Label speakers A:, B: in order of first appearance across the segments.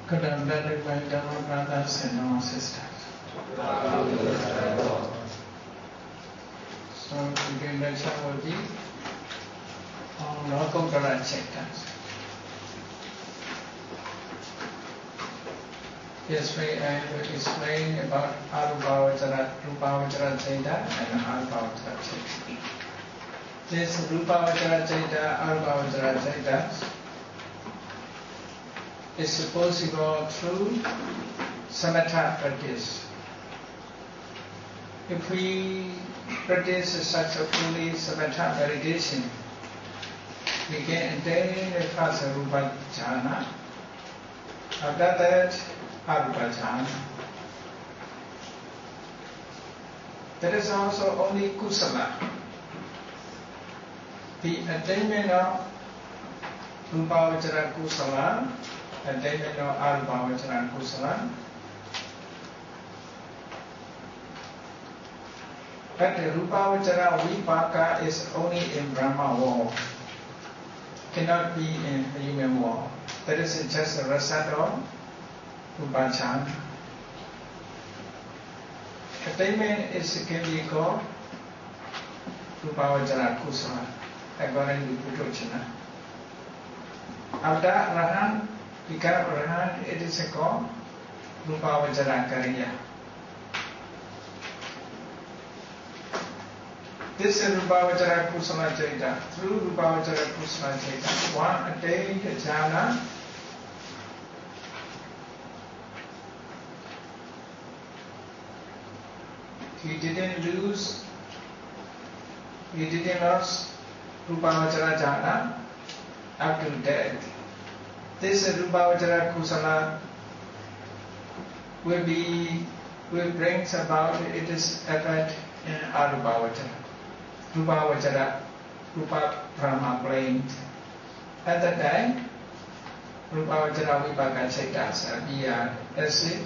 A: Good and better by Dhamma brothers and our sisters. So today lecture will be on Lokuttara chapters. Yesterday I will explain about Rupavachara Chaita and Arupavachara Chaita. This Rupavachara Chaita, Arupavachara Chaita is possible through samatha practice. If we practice successfully samatha meditation, we can attain the first rupa jhana. After that, arupa jhana. That is also only kusala. The attainment of Rupavachara kusala, attainment of Arupavachara kusala. But the Rupavachara vipaka is only in Brahma world, cannot be in human world. That is just a result of Rupachana. Attainment can be called Rupavachara kusala, according to Putochana. After Rahan, become Rahan, it is called Rupavachara Kariya. This is Rupavachara Kusala Chaita. Through Rupavachara Kusala Chaita, one attained jhana. He didn't lose Rupavachara jhana up to death. This Rupavachara Kusala will brings about its effect in Arupavachara. Rupavachara, Rupa Brahma plane. At that time, Rupavachara Vipaka Chaitas appear as if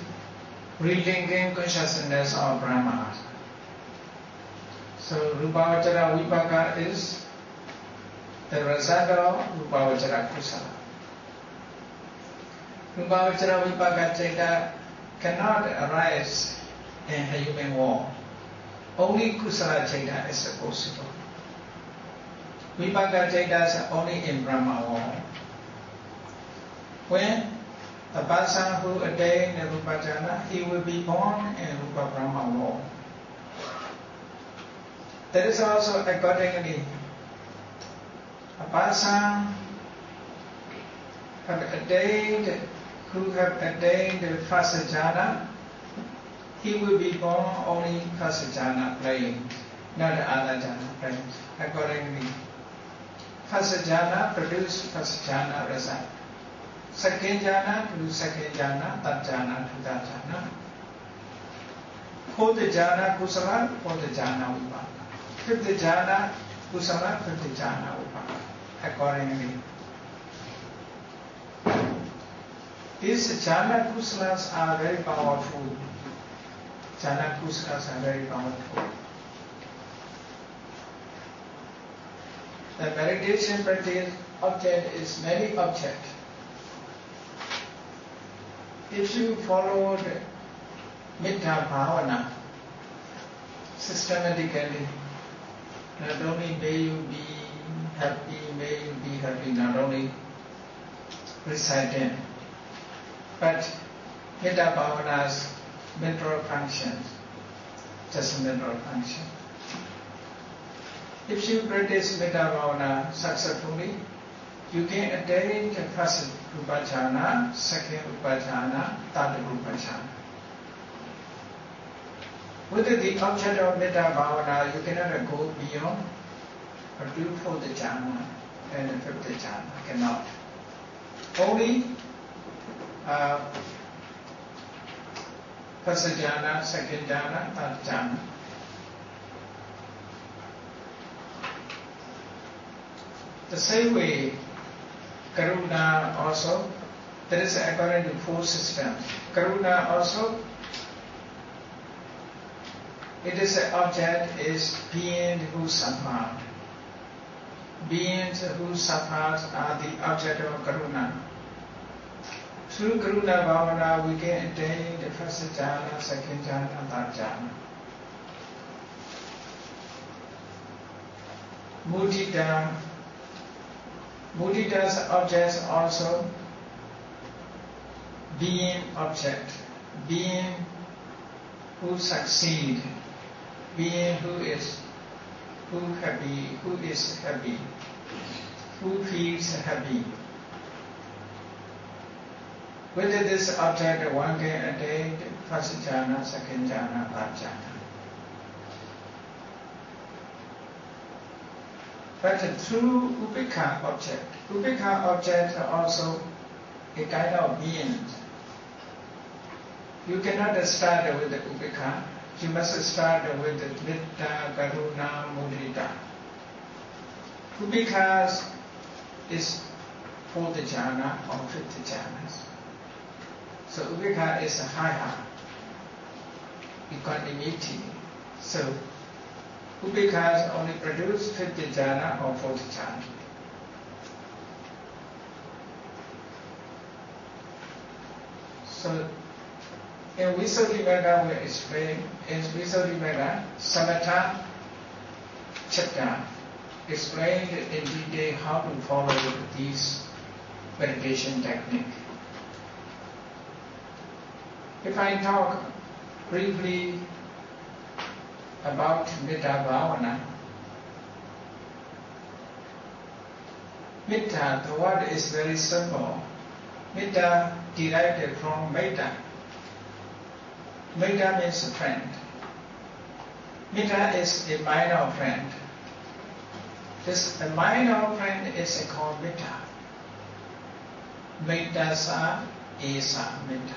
A: relinking consciousness of Brahma. So Rupavachara Vipaka is the result of Rupavachara Kusala. Rupavachara Vipaka Chaita cannot arise in a human world. Only Kusala Chaita is possible. Vipaka Chaita is only in Brahma world. When a person who attains the Rupachana, he will be born in Rupa Brahma world. That is also accordingly. A person who have attained the first jhana, he will be born only first jhana plane, not the other jhana planes. Accordingly, first jhana produce first jhana result. Second jhana produce second jhana, third jhana to third jhana. Fourth jhana kusala, fourth jhana vipaka. Fifth jhana kusala, fifth jhana vipaka. Accordingly, these jhana kusalas are very powerful. Jhana kusalas are very powerful. The meditation practice object is many objects. If you follow the Metta Bhavana systematically, not only may you be happy, not only reciting, but Metta Bhavana's mental functions, just mental function. If you practice Metta Bhavana successfully, you can attain the first Rupa jhana, second Rupa jhana, third Rupa jhana. With the object of Metta Bhavana, you cannot go beyond or do fourth jhana and fifth jhana. Cannot. Only first jhana, second jhana, third jhana. The same way, Karuna also, that is according to four systems. Karuna also, it is an object is being who suffered. Beings who suffer are the object of Karuna. Through Karuna Bhavana, we can attain the first jhana, second jhana, third jhana. Mudita's objects also being object, being who succeed, being who is happy, who feels happy. With this object, one can attain first jhana, second jhana, third jhana. But through upekha object also a kind of being. You cannot start with the upekha. You must start with the metta, karuna, mudita. Upekha is fourth jhana or fifth jhana. So upekha is a higher equanimity. So upekha only produce fifth jhana or fourth jhana. So in Visuddhimagga we explain, in Visuddhimagga, Samatha chapter explained in detail how to follow these meditation technique. If I talk briefly about Metta Bhavana, Metta, the word is very simple. Metta derived from Metta. Metta means a friend. Metta is a minor friend. This a minor friend is called Metta. Mettasa esa Metta.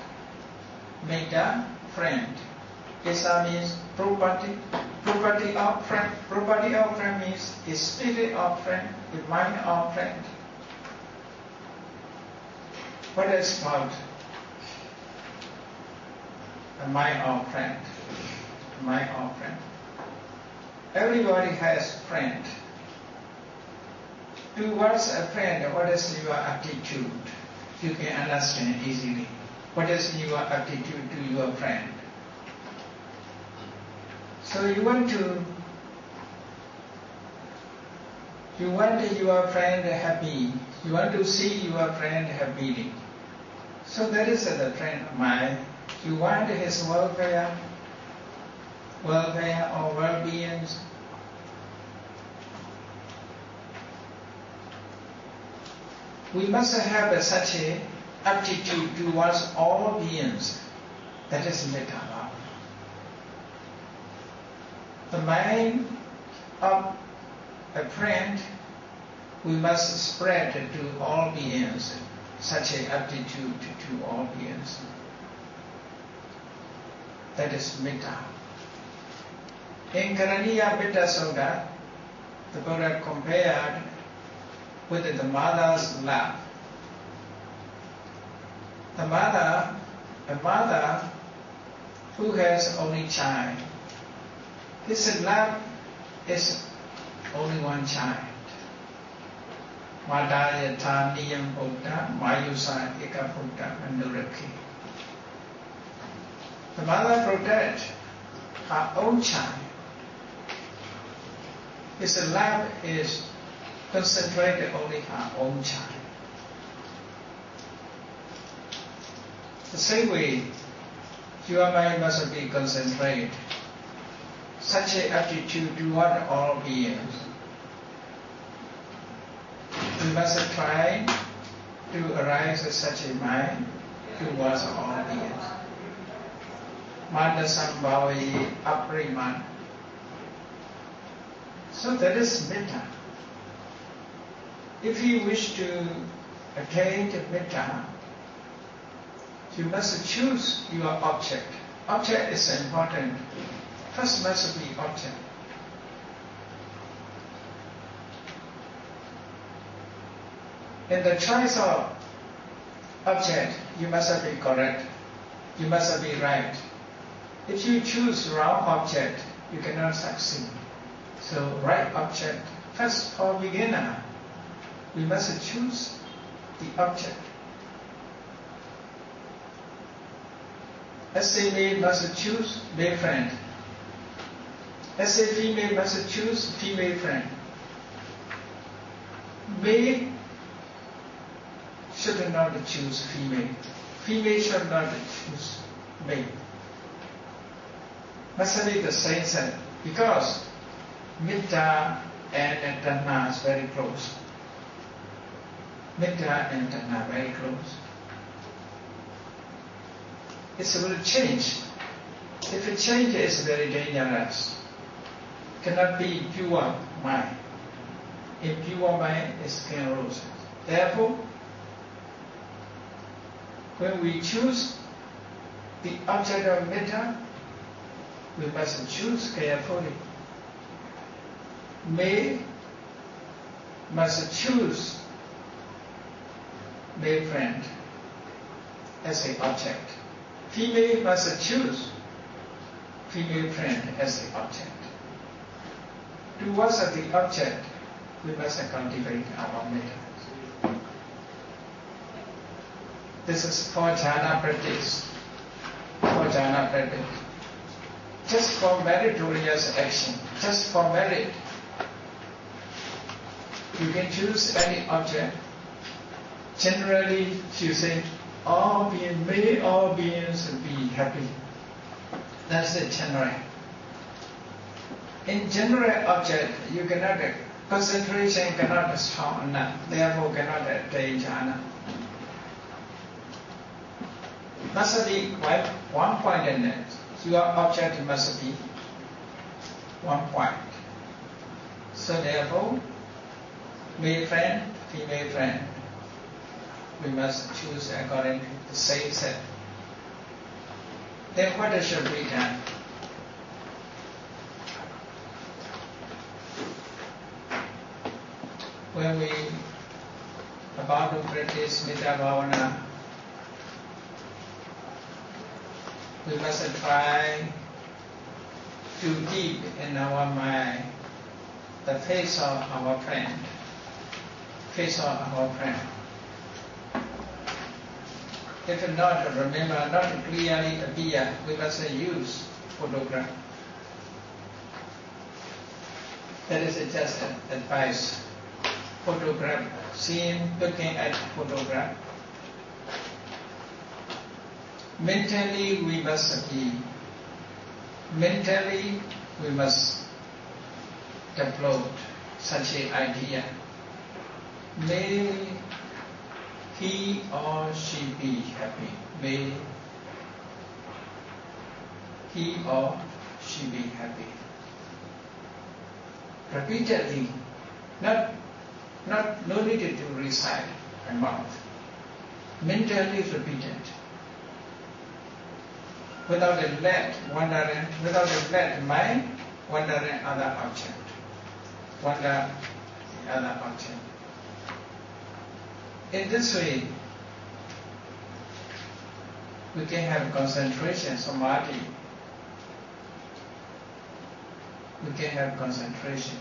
A: Metta, friend. Esa means property. Property of friend. Property of friend means a spirit of friend, a mind of friend. What is called a mind of friend? A mind of friend. Everybody has friend. Towards a friend, what is your attitude? You can understand easily. What is your attitude to your friend? So you want your friend happy. You want to see your friend happily. So that is the friend of mine. You want his welfare or well-being. We must have such an attitude towards all beings. That is Metta Bhavana. The mind of a friend, we must spread to all beings such an attitude to all beings. That is Metta. In Karaniya Metta Sutta, the Buddha compared with the mother's love. A mother who has only child, his love is only one child. Madaya Taniyam Buddha, Mayusa Eka Buddha Mandurakhi. The mother protects her own child. His love is concentrated only her own child. The same way, your mind must be concentrated. Such an attitude toward all beings. We must try to arise such a mind towards all beings. Mandasambhavayi apriman. So that is Metta. If you wish to attain the Metta, you must choose your object. Object is important. First must be object. In the choice of object, you must be correct. You must be right. If you choose wrong object, you cannot succeed. So right object. First, for beginner, we must choose the object. As a male must choose male friend. As a female must choose female friend. Male should not choose female. Female should not choose male. Must be the same set because Metta and Dhamma is very close. Metta and Dhamma very close. It will change. If it changes, it's very dangerous. Cannot be pure mind. Impure mind is sclerosis. Therefore, when we choose the object of metta, we must choose carefully. Male must choose male friend as the object. Female must choose female friend as the object. Towards the object, we must cultivate our metta. This is for jhana practice. For jhana practice. Just for meritorious action, just for merit. You can choose any object. Generally, choosing all beings, may all beings be happy. That's the general. In general object, you cannot, concentration cannot be strong enough, therefore cannot attain jhana. Must be quite one point in it. Your object must be one point. So therefore, male friend, female friend, we must choose according to the same set. Then what should be done? When we about to practice Metta Bhavana, we must try to keep in our mind the face of our friend. Face of our friend. If not remember, not clearly appear, we must use photograph. That is just advice. Photograph, seeing, looking at photograph. Mentally we must be. Mentally we must develop such an idea. May he or she be happy. May he or she be happy. Repeatedly, no need to recite by mouth. Mentally repeated. Without a let wandering, without a let mind wandering other object. Wander the other object. In this way, we can have concentration, samadhi. We can have concentration.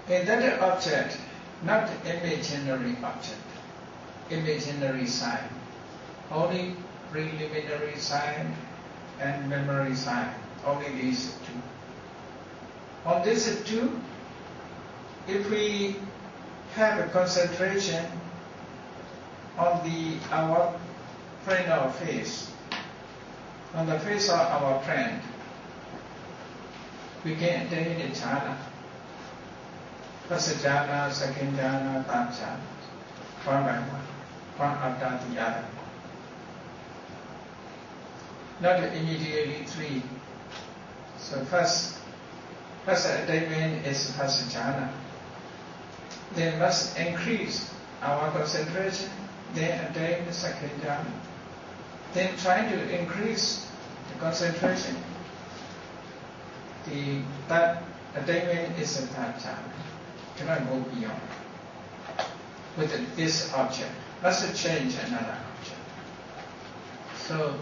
A: In that object, not imaginary object, imaginary sign, only preliminary sign and memory sign, only these two. On these two, if we have a concentration on our friend or face, on the face of our friend, we can attain the jhana. First jhana, second jhana, third jhana, one by one after the other. Not immediately three. So first attainment is first jhana. Then must increase our concentration, then attain the second jhana. Then try to increase the concentration. The third attainment is the third jhana. Cannot go beyond. With this object, must change another object. So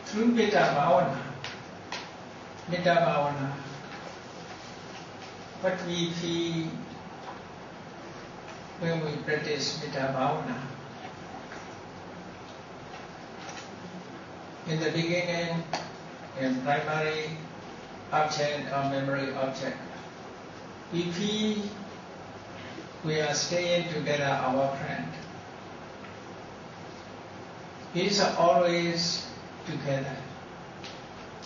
A: through Metta Bhavana, what we feel when we practice Abhidhamma. In the beginning, in primary object or memory object, we feel we are staying together, our friend. He is always together.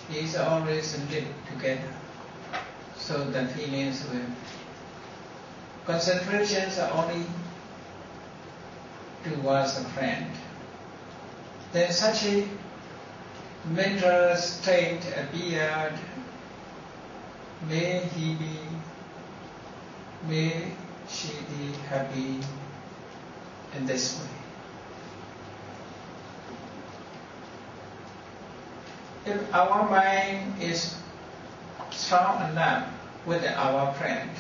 A: He is always live together. So the feelings will. Concentrations are only towards a friend. Then such a mental state appeared. May he be, may she be happy in this way. If our mind is strong enough with our friend,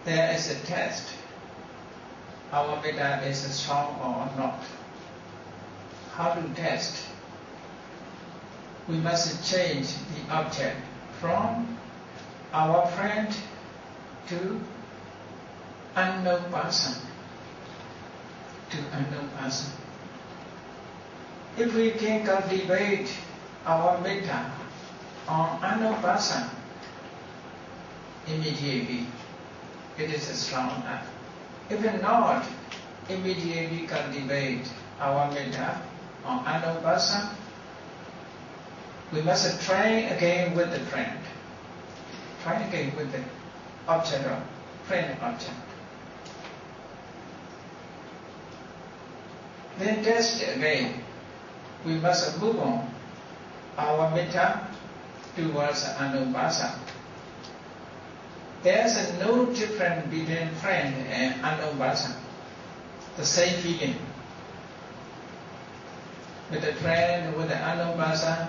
A: there is a test. Our metta is strong or not. How to test? We must change the object from our friend to unknown person. To unknown person. If we can cultivate our metta on unknown person, immediately it is strong enough. If not, immediately cultivate our metta on unknown person, we must try again with the friend. Try again with the object of friend object. Then test again. We must move on our metta towards unknown person. There is no difference between friend and unknown person. The same feeling. With the friend, with the unknown person,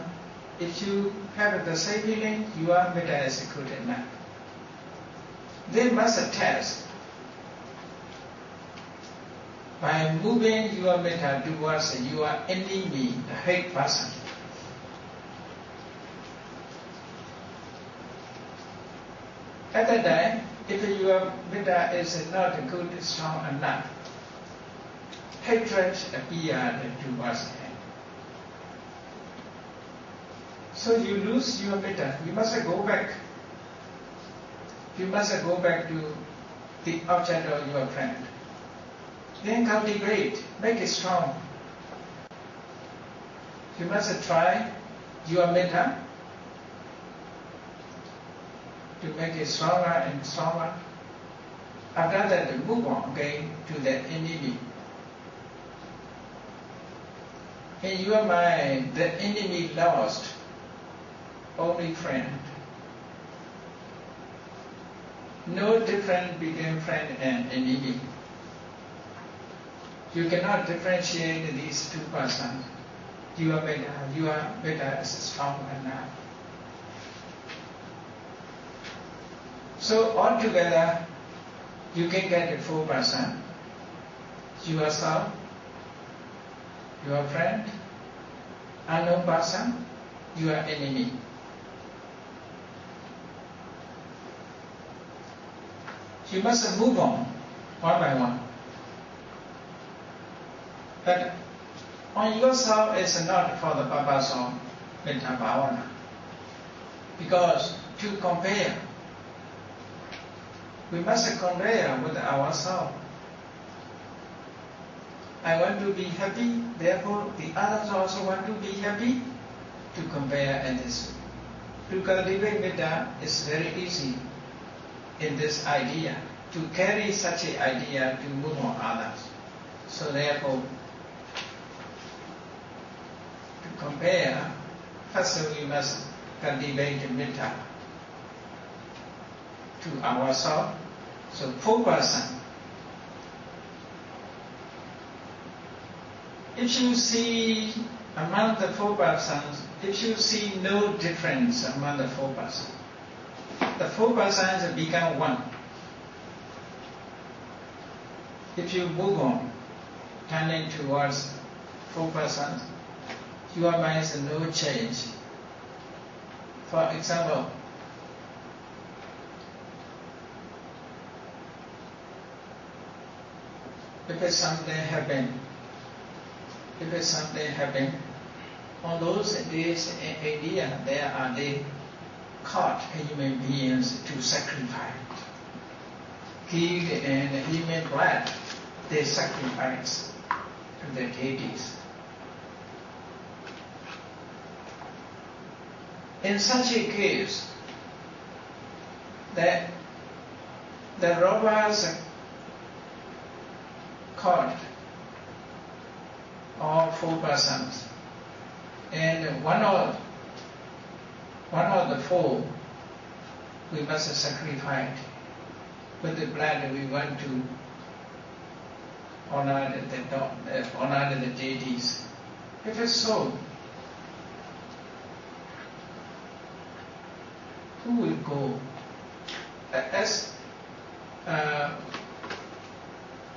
A: if you have the same feeling, your metta is good enough. They must test by moving your metta towards your enemy, the hate person. At that time, if your metta is not good, strong enough, hatred appeared towards him. So you lose your metta. You must go back. You must go back to the object of your friend. Then cultivate, make it strong. You must try your metta to make it stronger and stronger. After that, move on again to the enemy. In your mind, the enemy lost, only friend. No difference between friend and enemy. You cannot differentiate these two persons. Your metta is strong enough. So altogether, you can get a 4%. Yourself, your friend, unknown person, your enemy. You must move on, one by one. But on yourself is not for the purpose of metta bhavana. Because to compare, we must compare with ourselves. I want to be happy, therefore the others also want to be happy. To compare and this. To cultivate metta is very easy in this idea. To carry such an idea to move on others. So therefore, to compare, first we must cultivate metta to ourselves. So 4%. If you see among the 4%, if you see no difference among the 4%, the 4% become 1. If you move on, turning towards 4%, your mind is no change. For example, if it's something happen, on those days in India, they caught human beings to sacrifice. Killed and human blood, they sacrifice to the deities. In such a case, that the robbers caught all 4 persons, and one of the 4 we must sacrifice. With the blood we want to honor the deities. If it's so, who will go? As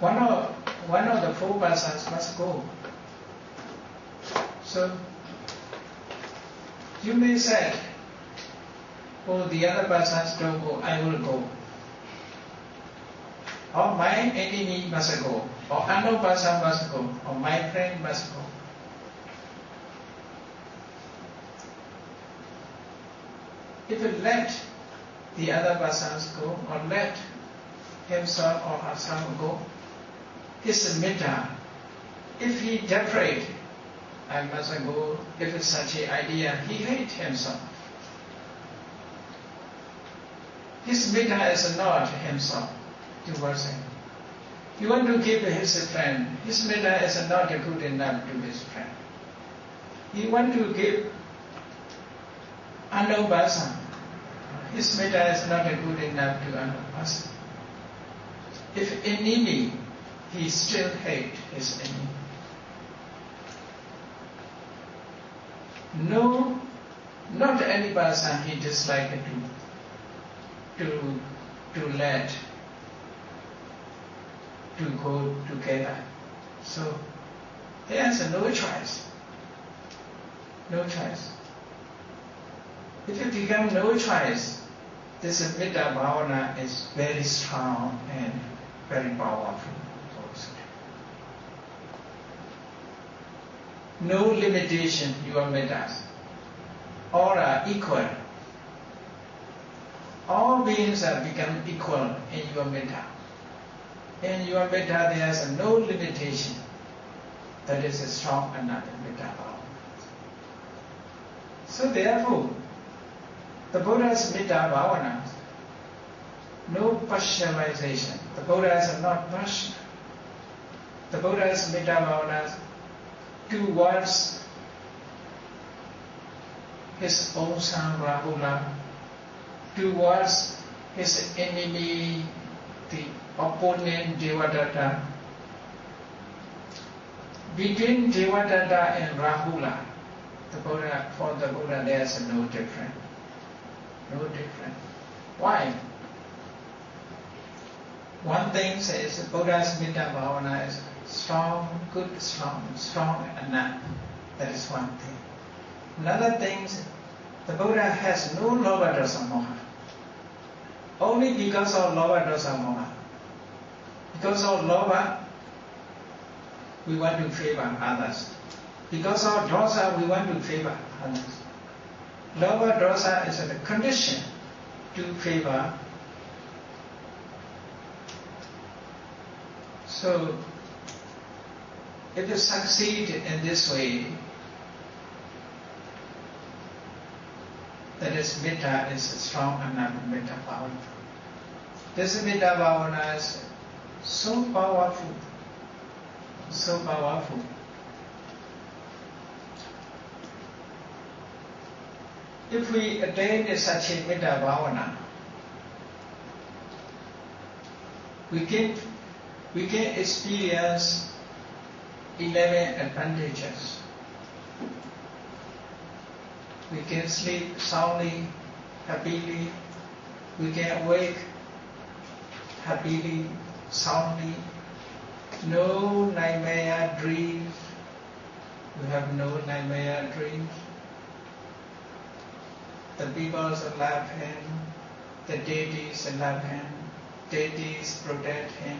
A: one of the 4 persons must go. So you may say, oh, the other persons don't go, I will go. Or my enemy must go, or unknown person must go, or my friend must go. If you let the other persons go, or let himself or herself go, his metta, if he desperate, I must go, if it's such an idea, he hates himself. His metta is not himself towards him. He want to give his friend, his metta is not good enough to his friend. He want to give unknown person, his metta is not good enough to unknown person. If enemy, he still hate his enemy. No, not any person he dislike to let to go together. So he has no choice. No choice. If it becomes no choice, this Metta Bhavana is very strong and very powerful. No limitation, your mettas. All are equal. All beings have become equal in your metta. In your metta there is no limitation. That is a strong another metta power. So therefore, the Buddha's metta bhavana, no partialization. The Buddha is not partial. The Buddha's metta bhavana towards his own son Rahula, towards his enemy, the opponent Devadatta. Between Devadatta and Rahula, for the Buddha there is no difference. No difference. Why? One thing is Buddha's metta bhavana is strong, good, strong enough. That is one thing. Another thing is the Buddha has no lobha dosa moha. Only because of lobha dosa moha. Because of lobha, we want to favor others. Because of dosa, we want to favor others. Lobha dosa is a condition to favor. So, if you succeed in this way, that is metta is strong enough metta power. This metta bhavana is so powerful, so powerful. If we attain such a metta bhavana, we can experience 11 advantages. We can sleep soundly, happily. We can wake happily, soundly. No nightmare dreams. We have no nightmare dreams. The people love him. The deities love him. Deities protect him.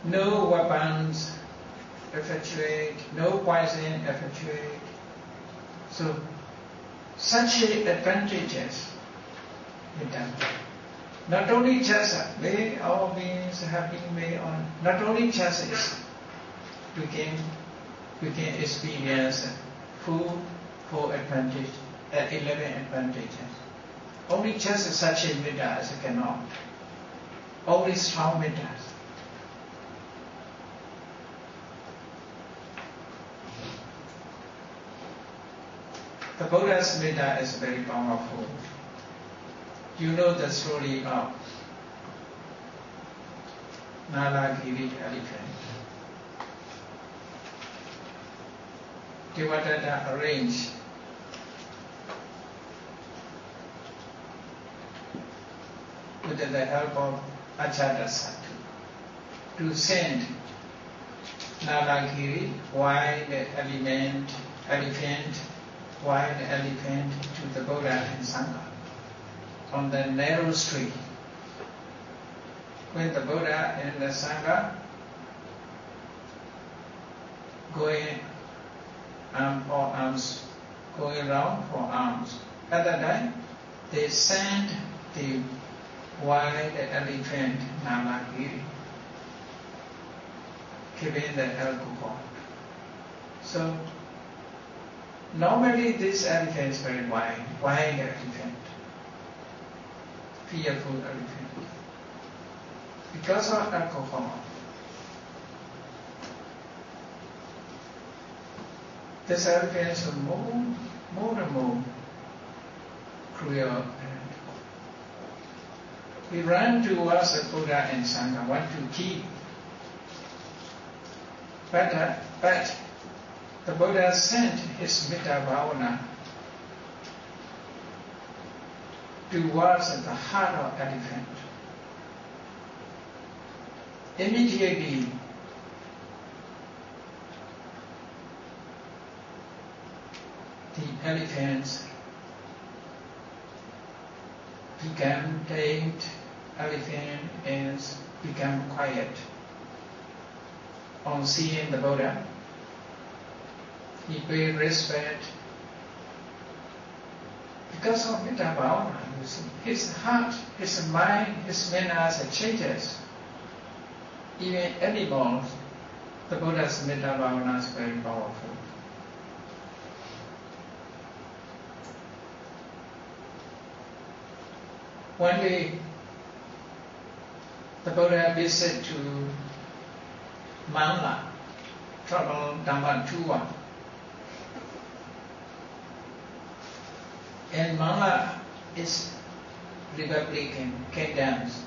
A: no weapons effectuate, no poison effectuate. So, such advantages with them. Not only just may all beings have been made on. Not only just is we can experience full advantage, 11 advantages. Only just such a midas cannot. Only strong midas. The Buddha's Metta is very powerful. You know the story of Nalagiri elephant. Devadatta arranged with the help of Ajatasattu to send Nalagiri, wild elephant, to the Buddha and Sangha on the narrow street. When the Buddha and the Sangha going going around for alms. At that time, they sent the wild elephant Nalagiri, giving the alcohol. So normally this elephant is very wild elephant, fearful elephant. Because of alcohol, this elephant is more and more cruel. We ran towards the Buddha and Sangha, want to keep. But the Buddha sent his Metta Bhavana towards the heart of elephant. Immediately, the elephants became tamed, elephant and become quiet. On seeing the Buddha, he paid respect. Because of Metta Bhavana, his heart, his mind, his manners changes. Even animals, the Buddha's Metta Bhavana is very powerful. One day, the Buddha visited to Mangla, travel Dhammatua. And Mangla is Republicans,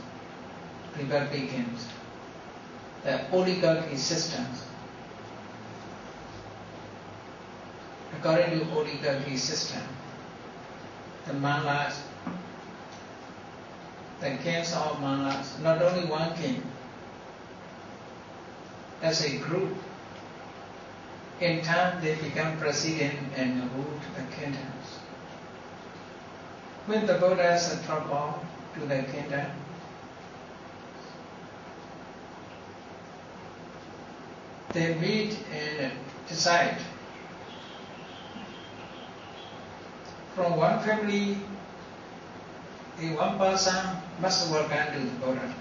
A: the oligarchy systems. According to oligarchy system, the Manglas, the kings of Manglas, not only one king, as a group, in time they become president and rule the kingdoms. When the Buddhas travel to the kingdom, they meet and decide from one family, one person must work under the Buddha.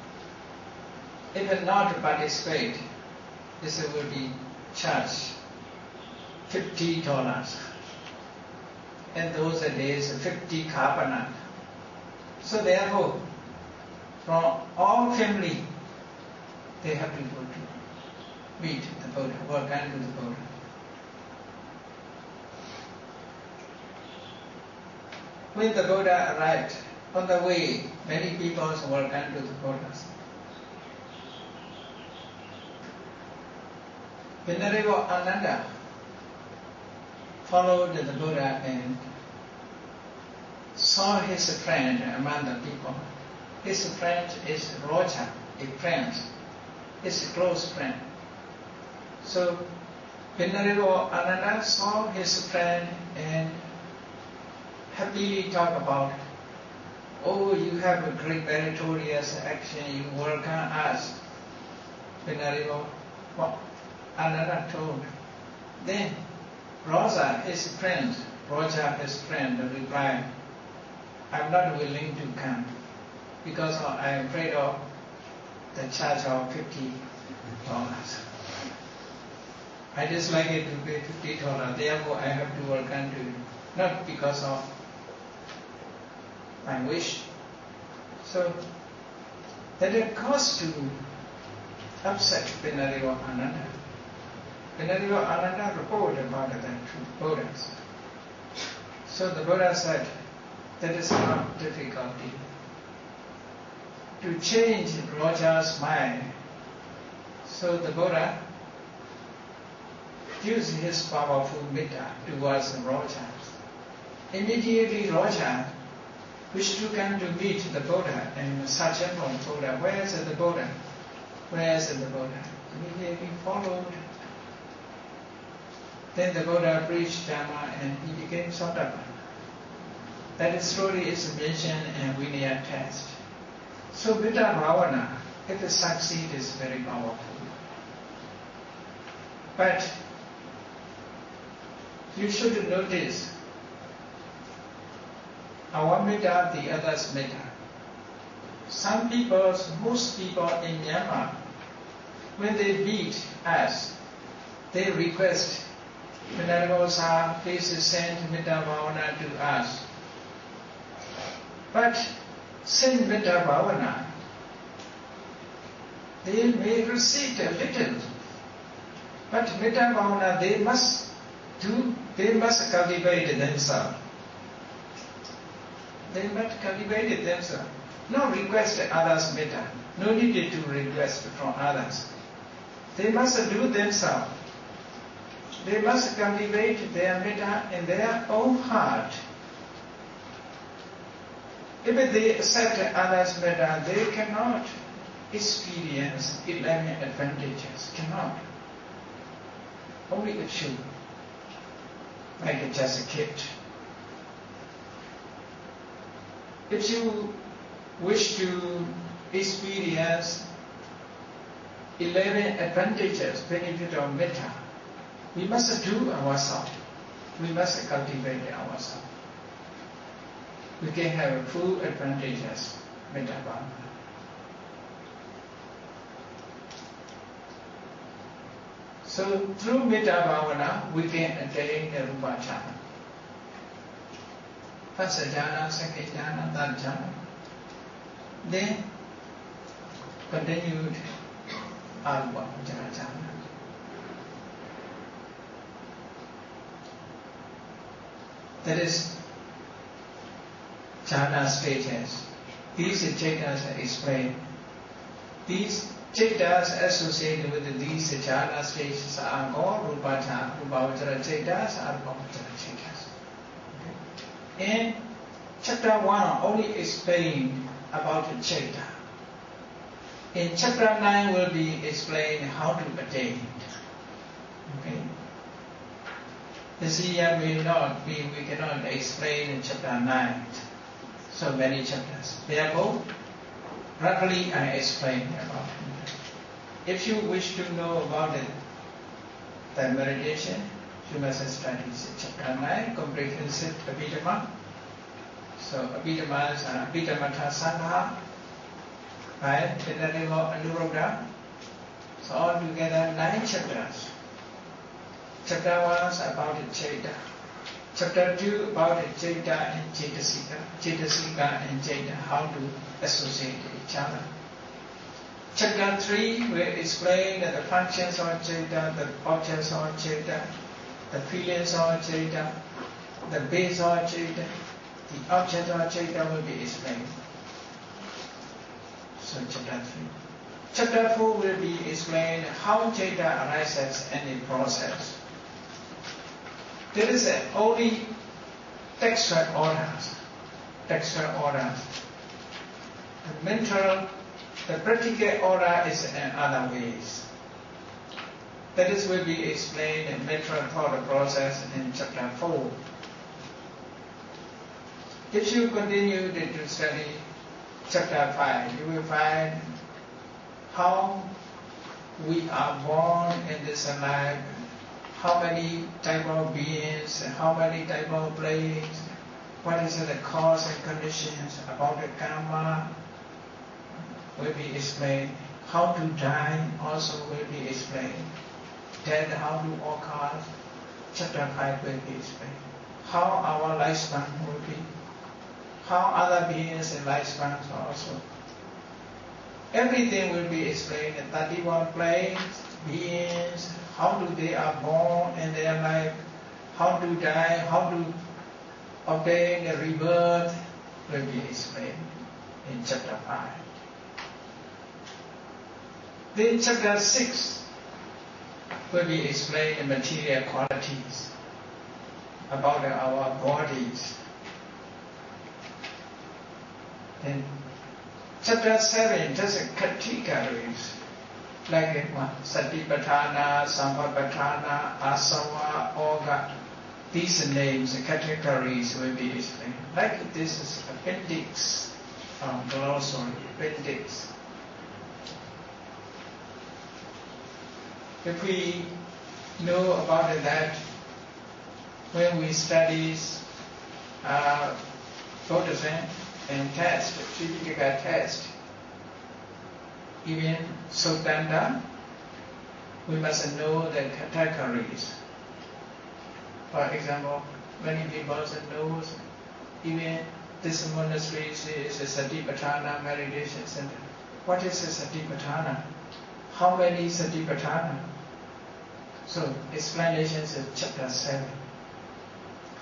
A: If not participate, this will be charged $50. In those days, 50 kapana. So therefore, from all family, they have to go to meet the Buddha, work under the Buddha. When the Buddha arrived, on the way, many people work under the Buddha. Venerable Ananda followed the Buddha and saw his friend among the people. His friend is Roja, a friend, his close friend. So Venerable Ananda saw his friend and happily talked about, oh, you have a great meritorious action, you work on us. Venerable Ananda told. Then Rosa, his friend, replied, I'm not willing to come because I am afraid of the charge of $50. I dislike it to pay $50, therefore I have to welcome to you, not because of my wish. So that it caused to upset Venerable Ananda. Venerable Ananda reported about that to Buddha. So the Buddha said, that is not difficulty. To change Roja's mind. So the Buddha used his powerful metta towards Roja. Immediately Roja wished to come to meet the Buddha and Sajjan from Buddha. Where is the Buddha? Where is the Buddha? Immediately followed. Then the Buddha preached Dhamma and he became Sotapanna. That story is mentioned in Vinaya text. So Metta Bhavana, if it succeeds, is very powerful. But you should notice our metta, the others' metta. Most people in Myanmar, when they meet us, they request, Venerable Sir, please send Metta Bhavana to us. But send Metta Bhavana, they may receive a little. But Metta Bhavana, they must cultivate themselves. They must cultivate it themselves. No request others' metta. No need to request from others. They must do themselves. They must cultivate their metta in their own heart. If they accept others' metta, they cannot experience 11 advantages. Cannot. Only a few. Like just a kid. If you wish to experience 11 advantages, benefit of metta, we must do ourselves. We must cultivate ourselves. We can have full advantages, metta bhavana. So through metta bhavana, we can attain the rupa jhana. First jhana, second jhana, third jhana. Then continued arupa jhana. That is jhana stages. These jhanas are explained. These jhanas associated with these jhana stages are called rupa jhana, rupavachara jhanas, arupavachara jhanas. In chapter 1 only explained about the jhana. In chapter 9 will be explained how to attain it. Okay. This year we cannot explain in chapter 9 so many chapters. Therefore, roughly I explain about it. If you wish to know about it, the meditation, you must study chapter 9, comprehensive Abhidhamma. So Abhidhamma is Abhidhammata Sangha by Venerable Anuruddha. So altogether 9 chapters. Chapter 1 is about Jeta. Chapter 2 about Jeta and Cetasika. Cetasika and Jeta, how to associate each other. Chapter 3 will explain the functions of Jeta, the objects of Jeta, the feelings of Jeta, the base of Jeta, the object of Jeta will be explained. So chapter 3. Chapter 4 will be explained how Jeta arises and the process. There is only textual orders. The mental, the practical order is in other ways. That is will be explained in mental thought process in chapter 4. If you continue to study chapter 5, you will find how we are born in this life, how many type of beings, how many type of planes, what is the cause and conditions about the karma will be explained. How to die also will be explained. Then how to occur, chapter 5 will be explained. How our lifespan will be, how other beings and lifespans also. Everything will be explained. 31 planes, beings, how do they are born in their life, how to die, how to obtain the rebirth will be explained in chapter 5. Then chapter 6 will be explained in material qualities about our bodies. Then chapter 7 just categories like Satipatthana, Sampapatthana, Asava, Oga. These names, categories will be explained. Like this is appendix, glossary, appendix. If we know about that, when we study Buddhism and test, typical test, even Sutanta, we must know the categories. For example, many people know even this monastery is a Satipatthana meditation center. What is a Satipatthana? How many Satipatthana? So explanations in chapter 7.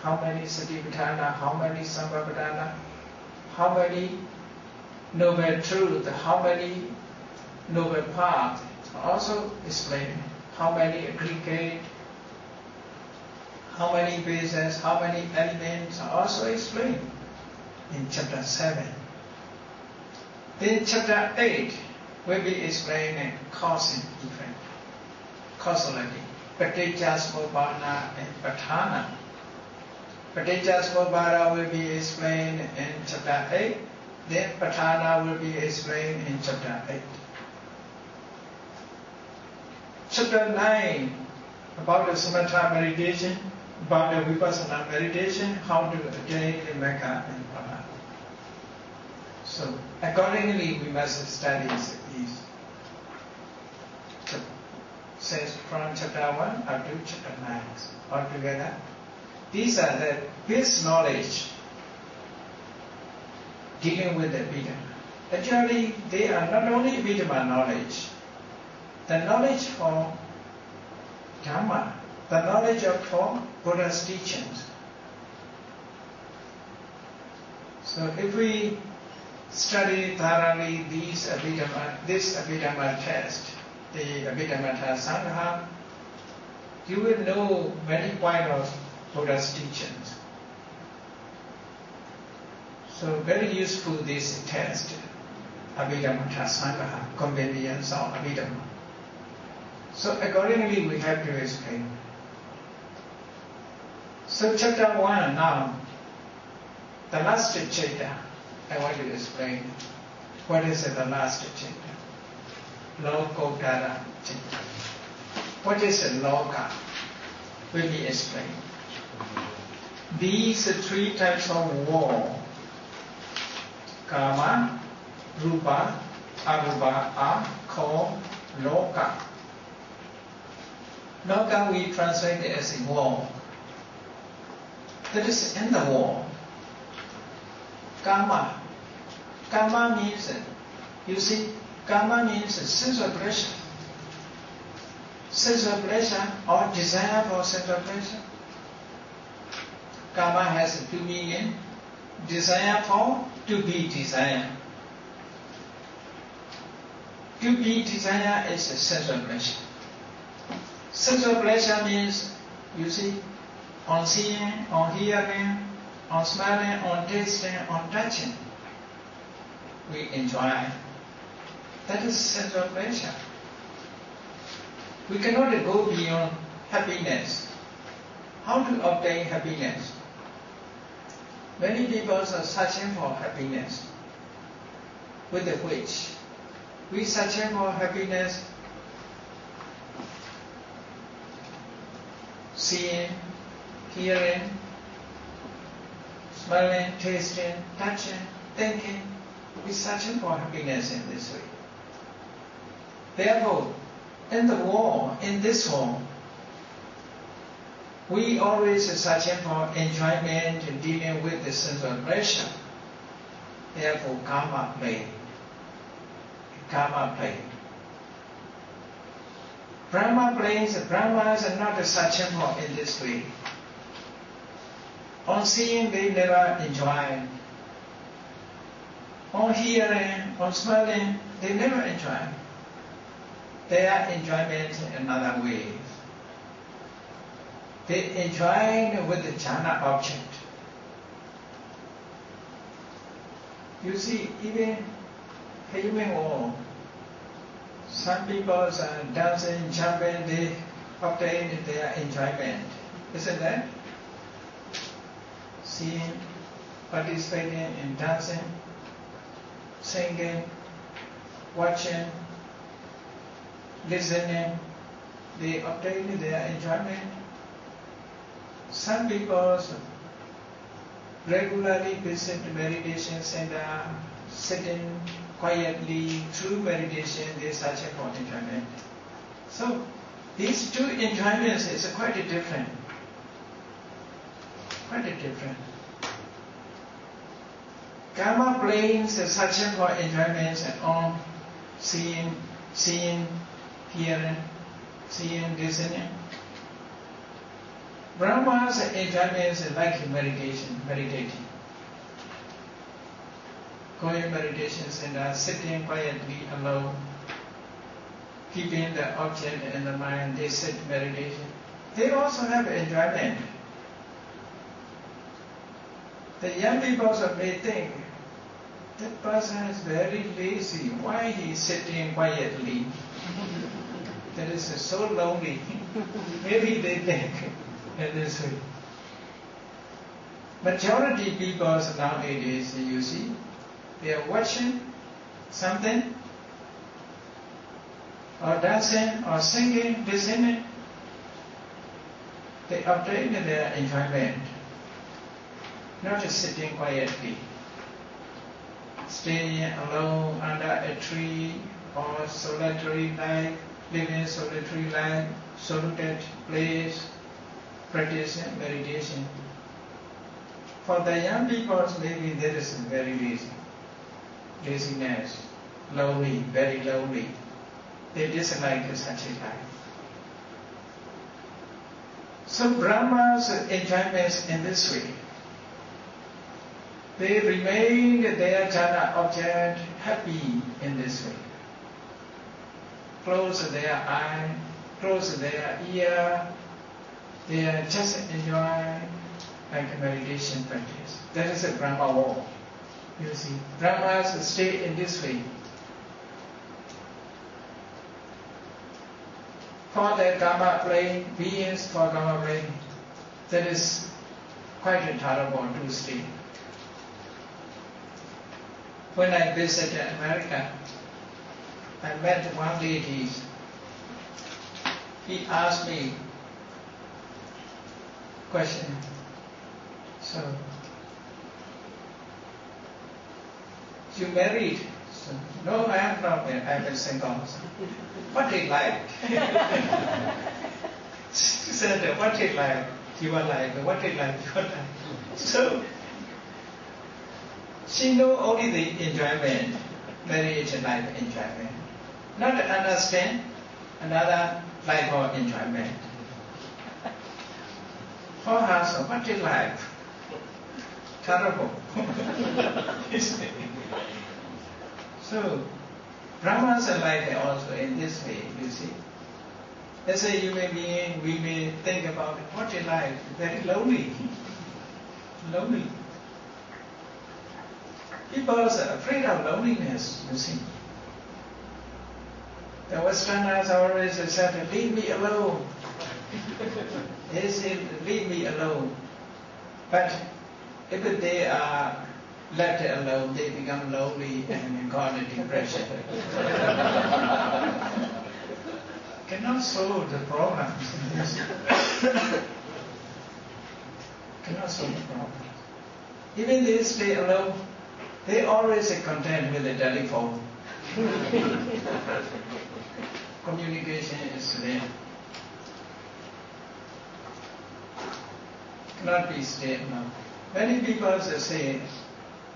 A: How many Satipatthana? How many Sampapatthana? How many noble truth? How many noble paths? Also explain how many aggregate, how many bases, how many elements, also explained in chapter 7. Then chapter 8 will be explained in cause and effect, causality, Paticcasamuppada and Patthana. Paticcasamuppada will be explained in chapter 8, then Patthana will be explained in chapter 8. Chapter 9 about the Samatha meditation, about the Vipassana meditation, how to attain the Magga and Phala. So accordingly we must study these. Says from chapter 1 up to chapter 9 altogether. These are the base knowledge dealing with the Abhidhamma. Actually, they are not only Abhidhamma knowledge, the knowledge for Dhamma, the knowledge for Buddha's teachings. So if we study thoroughly this Abhidhamma test, the Abhidhamma Sangha, you will know many points of Buddha's teachings. So very useful this test, Abhidhamma Sangha, convenience of Abhidhamma. So accordingly we have to explain. So chapter 1 now, the last chapter, I want to explain what is the last chapter. Lokottara chapter. What is a loka? Will be explained. These three types of world, Kama, Rupa, Arupa, are called loka. Loka we translate it as a world. That is in the world. Kama. Kama means, you see, Kama means sense of pleasure. Sense of pleasure or desire for sense of pleasure. Kama has two meanings. Desire for to be desired. To be desired is a sense of pleasure. Sense of pleasure means, you see, on seeing, on hearing, on smelling, on tasting, on touching, we enjoy. That is sense of pleasure. We cannot go beyond happiness. How to obtain happiness? Many people are searching for happiness, with which we searching for happiness seeing, hearing, smelling, tasting, touching, thinking. We're searching for happiness in this way. Therefore, in the world, in this world, we always are searching for enjoyment and dealing with the sense of pleasure. Therefore, karma play. Karma play. Brahma plays, Brahmas are not searching for in this way. On seeing, they never enjoy. On hearing, on smelling, they never enjoy. Their enjoyment in another way. They enjoy with the jhana object. You see, even human world, some people are dancing, jumping, they obtain their enjoyment. Isn't that? Seeing, participating in dancing, singing, watching, listening, they obtain their enjoyment. Some people regularly visit meditation center, sitting quietly through meditation, they search for enjoyment. So these two enjoyments is quite different. Quite different. Karma planes searching for enjoyments and on seeing, hearing, listening. Brahma's enjoyments like meditation, meditating. Going meditation center, sitting quietly alone, keeping the object in the mind, they sit meditation. They also have enjoyment. The young people may think, that person is very lazy, why he is sitting quietly? That is so lonely. Maybe they think in this way. Majority people nowadays, you see, they are watching something, or dancing, or singing, listening. They obtain their enjoyment, not just sitting quietly, staying alone under a tree, or solitary life, living solitary life, secluded place, practicing meditation. For the young people, maybe there is very laziness, lonely, very lonely. They dislike such a life. So Brahma's enjoyments in this way. They remain their jhana object happy in this way. Close their eye, close their ear, they just enjoy like a meditation practice. That is a Brahma world. You see, Brahmas stay in this way. For the karma plane, beings for karma plane, that is quite intolerable to stay. When I visited America, I met one deity. He asked me question. So, you married? So, no, I am not married. I am single. What is life? She said, what is life? Your life. What is life? Your life. So, she know only the enjoyment, marriage life enjoyment. Not understand another life or enjoyment. For her, so what is life? Terrible. So, Brahmas are like also in this way, you see. Let's say you may be, we may think about what is life? Very lonely. Lonely. People are afraid of loneliness, you see. The Westerners always said, leave me alone. They say, leave me alone. But if they are left alone, they become lonely and cause depression. Cannot solve the problems. also no problem. Even they stay alone, they always content with the telephone. Communication is there. Cannot be stay alone. Many people say,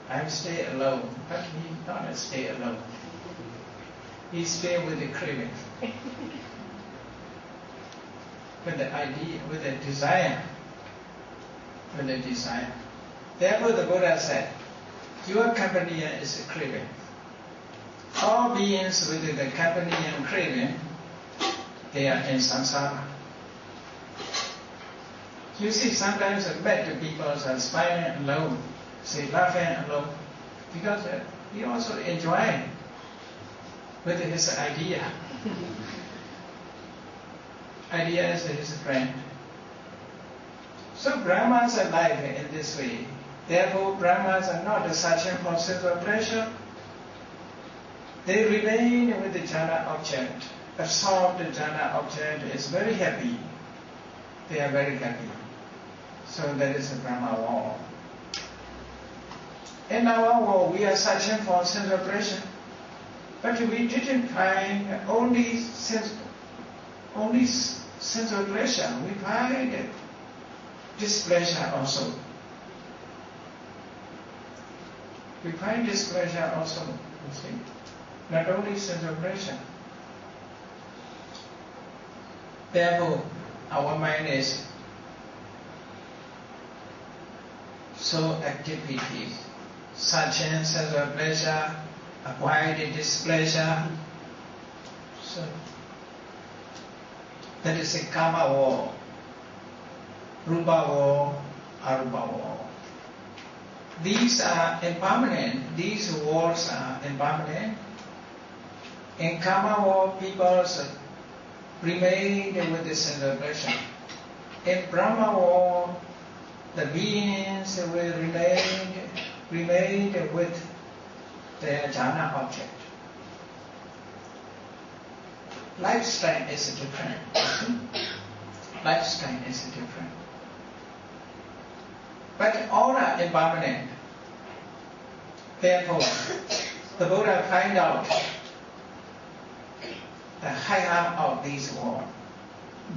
A: I stay alone, but he not stay alone. He stay with the craving, with the idea, with the desire, with the desire. Therefore, the Buddha said, your company is a craving. All beings with the company and craving, they are in samsara. You see, sometimes I met the people are smiling alone, say laughing alone, because he also enjoy with his idea. Idea is his friend. So Brahmans are live in this way. Therefore, Brahmans are not searching for sensual pleasure. They remain with the jhana object. Absorbed jhana object is very happy. They are very happy. So that is a Brahma world. In our world, we are searching for sensual pleasure, but we didn't find only sensual pleasure. We find displeasure also. We find displeasure also, you see. Not only sensual pleasure. Therefore, our mind is so activity, searching sensual pleasure, avoid displeasure. So that is a karma war, rupa war, arupa war. These are impermanent. These wars are impermanent. In karma war, people remain with the sensual pleasure. In Brahma war, the beings will remain with their jhana object. Lifestyle is different. Lifestyle is different. But all are impermanent. Therefore, the Buddha find out the higher of these worlds.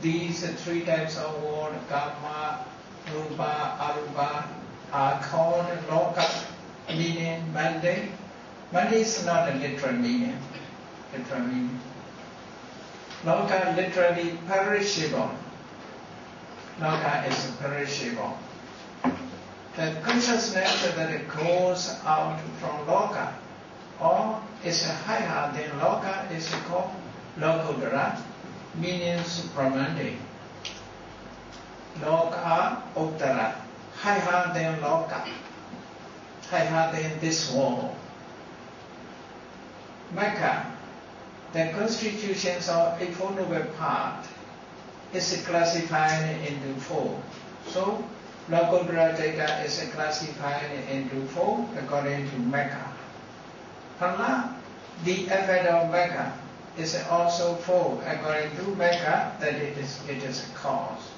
A: These three types of world, karma, rupa, arupa, are called loka, meaning mundane. Mundane is not a literal meaning. Loka literally perishable. Loka is perishable. The consciousness that goes out from loka, or is higher than loka, is called lokodara, meaning supramundane. Loka uttara, higher than loka, higher than this world. Mecca, the constitutions of Eightfold Noble Path is classified into four. So, Lokodara Jeta is classified into four according to Mecca. Pala, the effect of Mecca is also four according to Mecca, that it is a cause.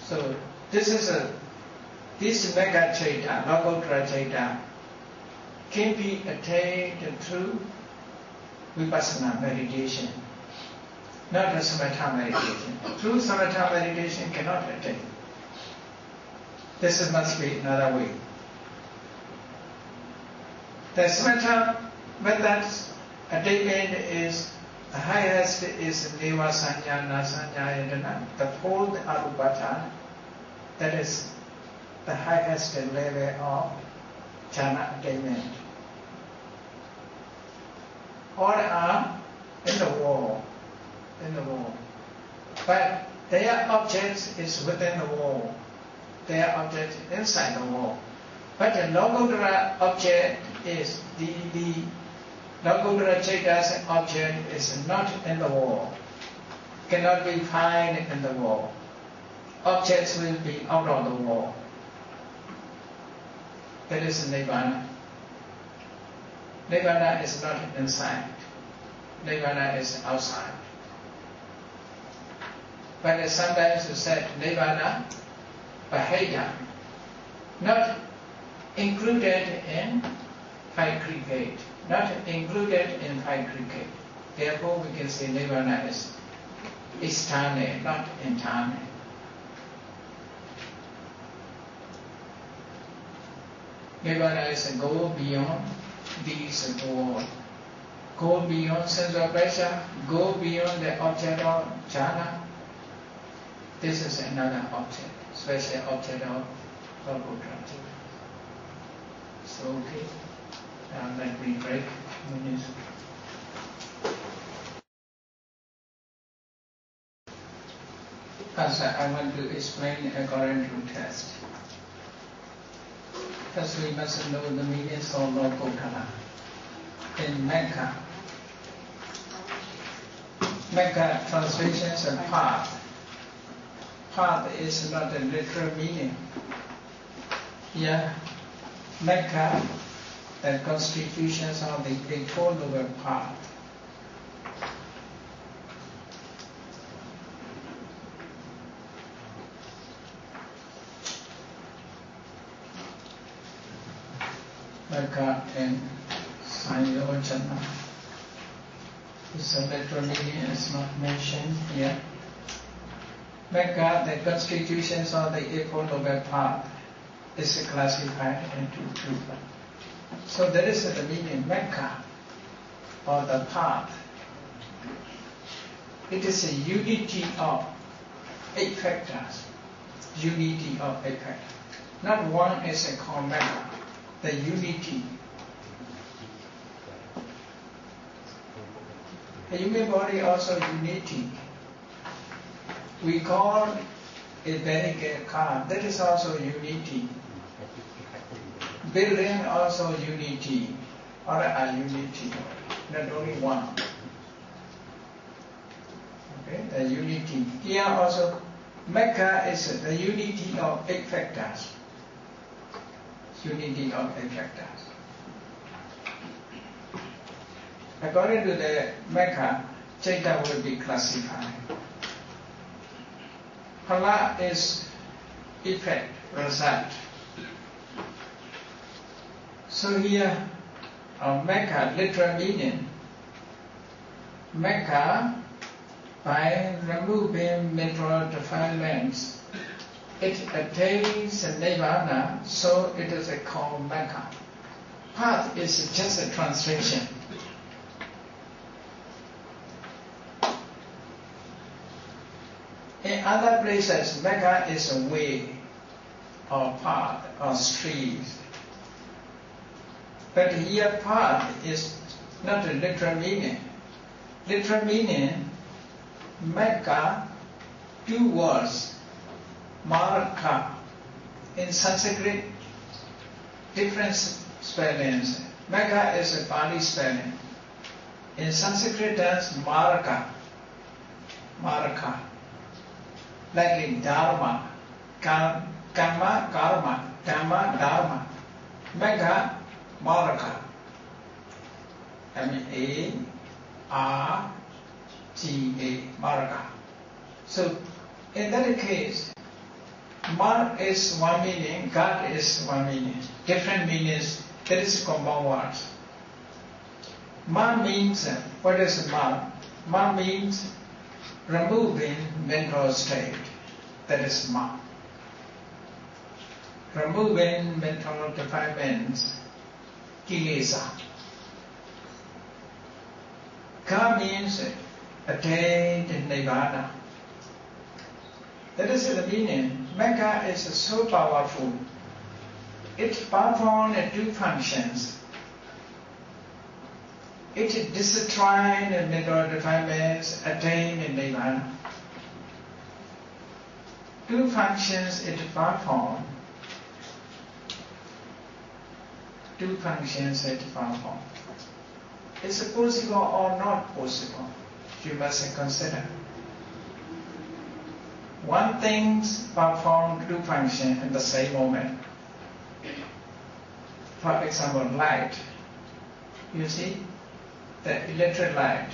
A: So this Mecca Jeta, Lokodara Jeta, can be attained through Vipassana meditation, not a Samatha meditation. Through Samatha meditation cannot attain. This must be another way. The Samatha method's attainment is, the highest is Neva Sanya, Nasanya, Yadana, the fourth Arupata, that is the highest level of jhana attainment. All are in the world, but their object is within the world. Their object inside the world. But the Lokodara object is the Lokodara Jeta's object is not in the world. Cannot be found in the world. Objects will be out of the world. That is Nibbana. Nibbana is not inside. Nibbana is outside. But sometimes you said Nibbana behavior, not included in five cricket, not included in five cricket. Therefore, we can say Nirvana is external, not internal. Nirvana is a go beyond these worlds. Go beyond sense of pleasure, go beyond the object of jhana. This is another object, special object of Buddha. So, okay, let me break minutes. First, I want to explain according to text. First, we must know the meanings of Lord Buddha. In Mecca translations are path. Path is not a literal meaning. Here, Mecca, the constitutions of the Day4 noble path. Mecca and Sayojana. This literal meaning is not mentioned here. Mecca, the constitutions of the Eightfold Noble Path, is classified into two. So there is the meaning Mecca, or the path. It is a unity of 8 factors. Unity of 8 factors. Not one is a called Mecca. The unity. The human body also unity. We call a delicate car, that is also unity. Building also unity, or a unity, not only one. Okay, the unity. Here also, Mecca is the unity of 8 factors. Unity of 8 factors. According to the Mecca, Chaita will be classified. Phala is effect, result. So here, Mecca, literal meaning. Mecca, by removing mental defilements, it attains Nirvana, so it is called Mecca. Path is just a translation. In other places, Mecca is a way, or path, or street. But here, path is not a literal meaning. Literal meaning, Mecca, 2 words, Marka. In Sanskrit, different spellings. Mecca is a Pali spelling. In Sanskrit, that's Marka. Marka. Like Dharma. Karma, Karma. Dhamma, Dharma. Mecca, Marka. M-A-R-G-A. Marka. So, in that case, Mar is one meaning, God is one meaning. Different meanings, that is compound words. Mar means, what is Mar? Mar means removing mental state. That is Mar. Removing mental defilements, kilesa. Ka means attained Nirvana. That is the meaning. Mecca is so powerful. It performs 2 functions. It destroys mental defilements, attain Nirvana. 2 functions it performs. 2 functions it performs. Is it possible or not possible? You must consider. One thing performs 2 functions in the same moment. For example, light. You see, the electric light.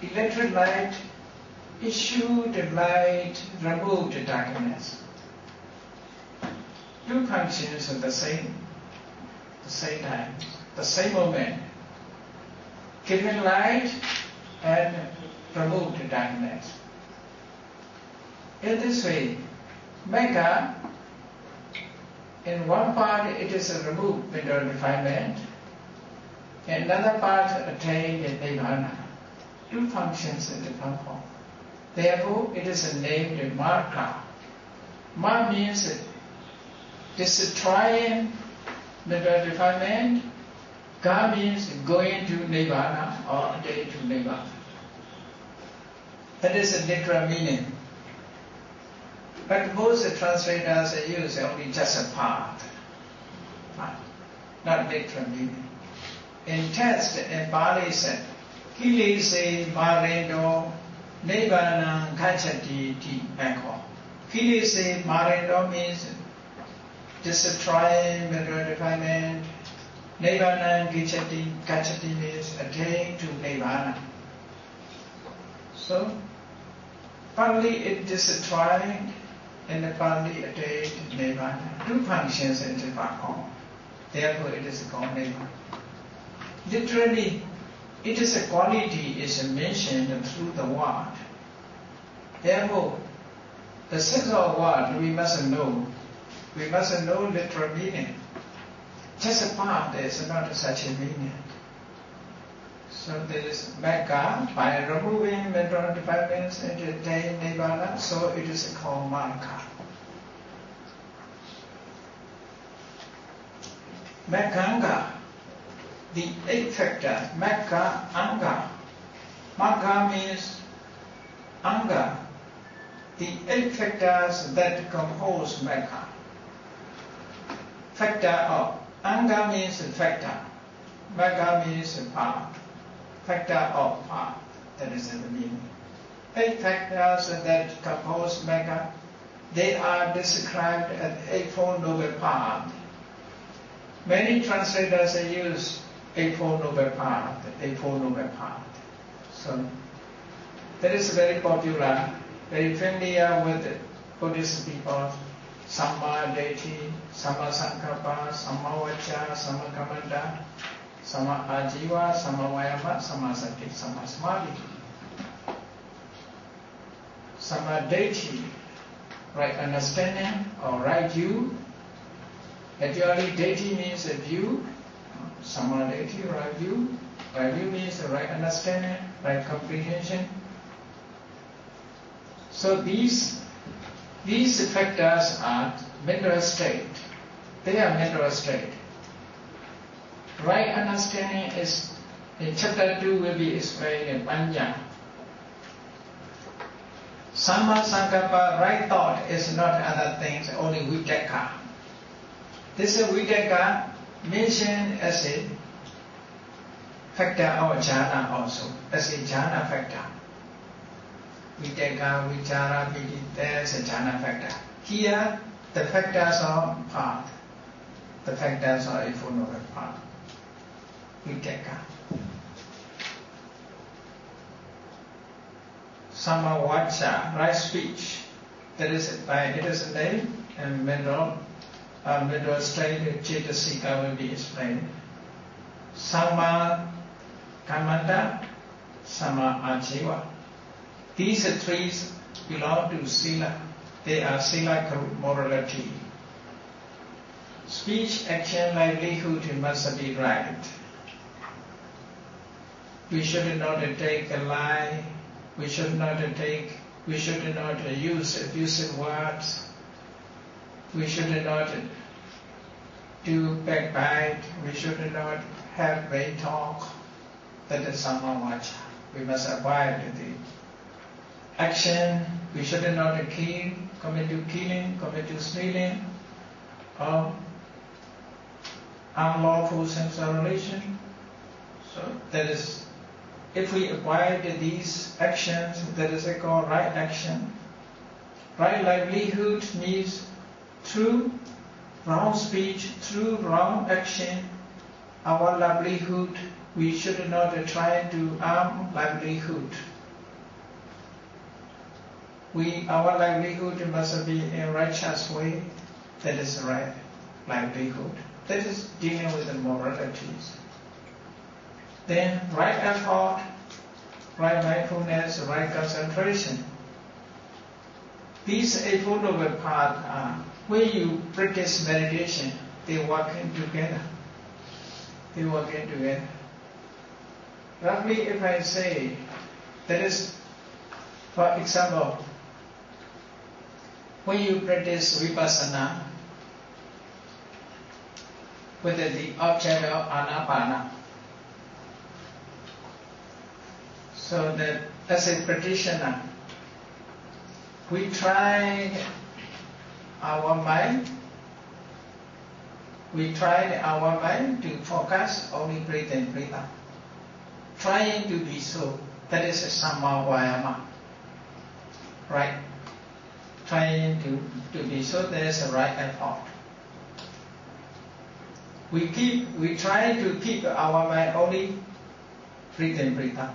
A: Electric light issue the light, remove the darkness. Two functions at the same time, the same moment. Giving light and remove the darkness. In this way, Mecca, in one part it is a remove mental defilement, in another part attain the Nibbana. Two functions in different form. Therefore, it is named Marga. Ma means destroying mental defilement. Ga means going to Nibbana or attain to Nibbana. That is a literal meaning. But most translators use only just a part, not literal meaning. In text, in Pali said, Kilese Marindo Nibbana Kachati Ti Eko. Kilese Marindo means destroying mental defilement. Nibbana Kachati means attain to Nibbana. So, partly it destroying and partly attain Nibbana. Two functions in different form. Therefore, it is called Nibbana. Literally, it is a quality is mentioned through the word. Therefore, the sense of word we must know. We must know literal meaning. Just a part is not such a meaning. So there is Magga, by removing mental defilements and attain Nibbana, so it is called Magga. Magganga, the eight factors, Magga, Anga. Magga means Anga, the eight factors that compose Magga. Factor of Anga means factor, Magga means part. Factor of part, that is the meaning. Eight factors that compose Magga, they are described as Eightfold Noble Path. Many translators use Eightfold Noble Path, Eightfold Noble Path. So that is very popular, very familiar with Buddhist people. Samma Deity, Samma Sankappa, Samma Vacha, Samma Kamanta, Sama Ajiva, Sama Vayama, Sama Sati, Sama Samadhi. Sama Deity, right understanding or right view. Actually, Deity means a view. Sama Deity, right view. Right view means the right understanding, right comprehension. So these factors are mental state. They are mental state. Right understanding is, in chapter 2 will be explained in Panya. Samma Sankappa, right thought, is not other things, only Vitaka. This Vitaka mentioned as a factor of jhana also, as a jhana factor. Vitaka, Vichara, Piti, there is a jhana factor. Here, the factors are part. The factors are Eightfold Noble Path. Vitaka. Samma Vacha, right speech. That is by it is a name and mental state Cetasika will be explained. Samma Kamanta, Samma Ajiva. These three belong to Sila. They are Sila morality. Speech, action, livelihood must be right. We should not take a lie. We should not use abusive words. We should not do backbite. We should not have vain talk. That is Samma Vacha. We must avoid the action. We should not kill, commit to killing, commit to stealing, or unlawful sexual relation. So that is, if we avoid these actions, that is called right action. Right livelihood means through wrong speech, through wrong action, our livelihood, we should not try to harm livelihood. Our livelihood must be in a righteous way. that is right livelihood. That is dealing with the moralities. Then right effort, right mindfulness, right concentration. These Eightfold Noble Paths are, when you practice meditation, they work in together. They work in together. Roughly, if I say, that is, for example, when you practice vipassana with the object of anapana, so that as a practitioner, we try our mind to focus only breathe in, breathe out. Trying to be so, that is a samma vayama. Right? Trying to be so, that is a right effort. We try to keep our mind only breathe in, breathe out.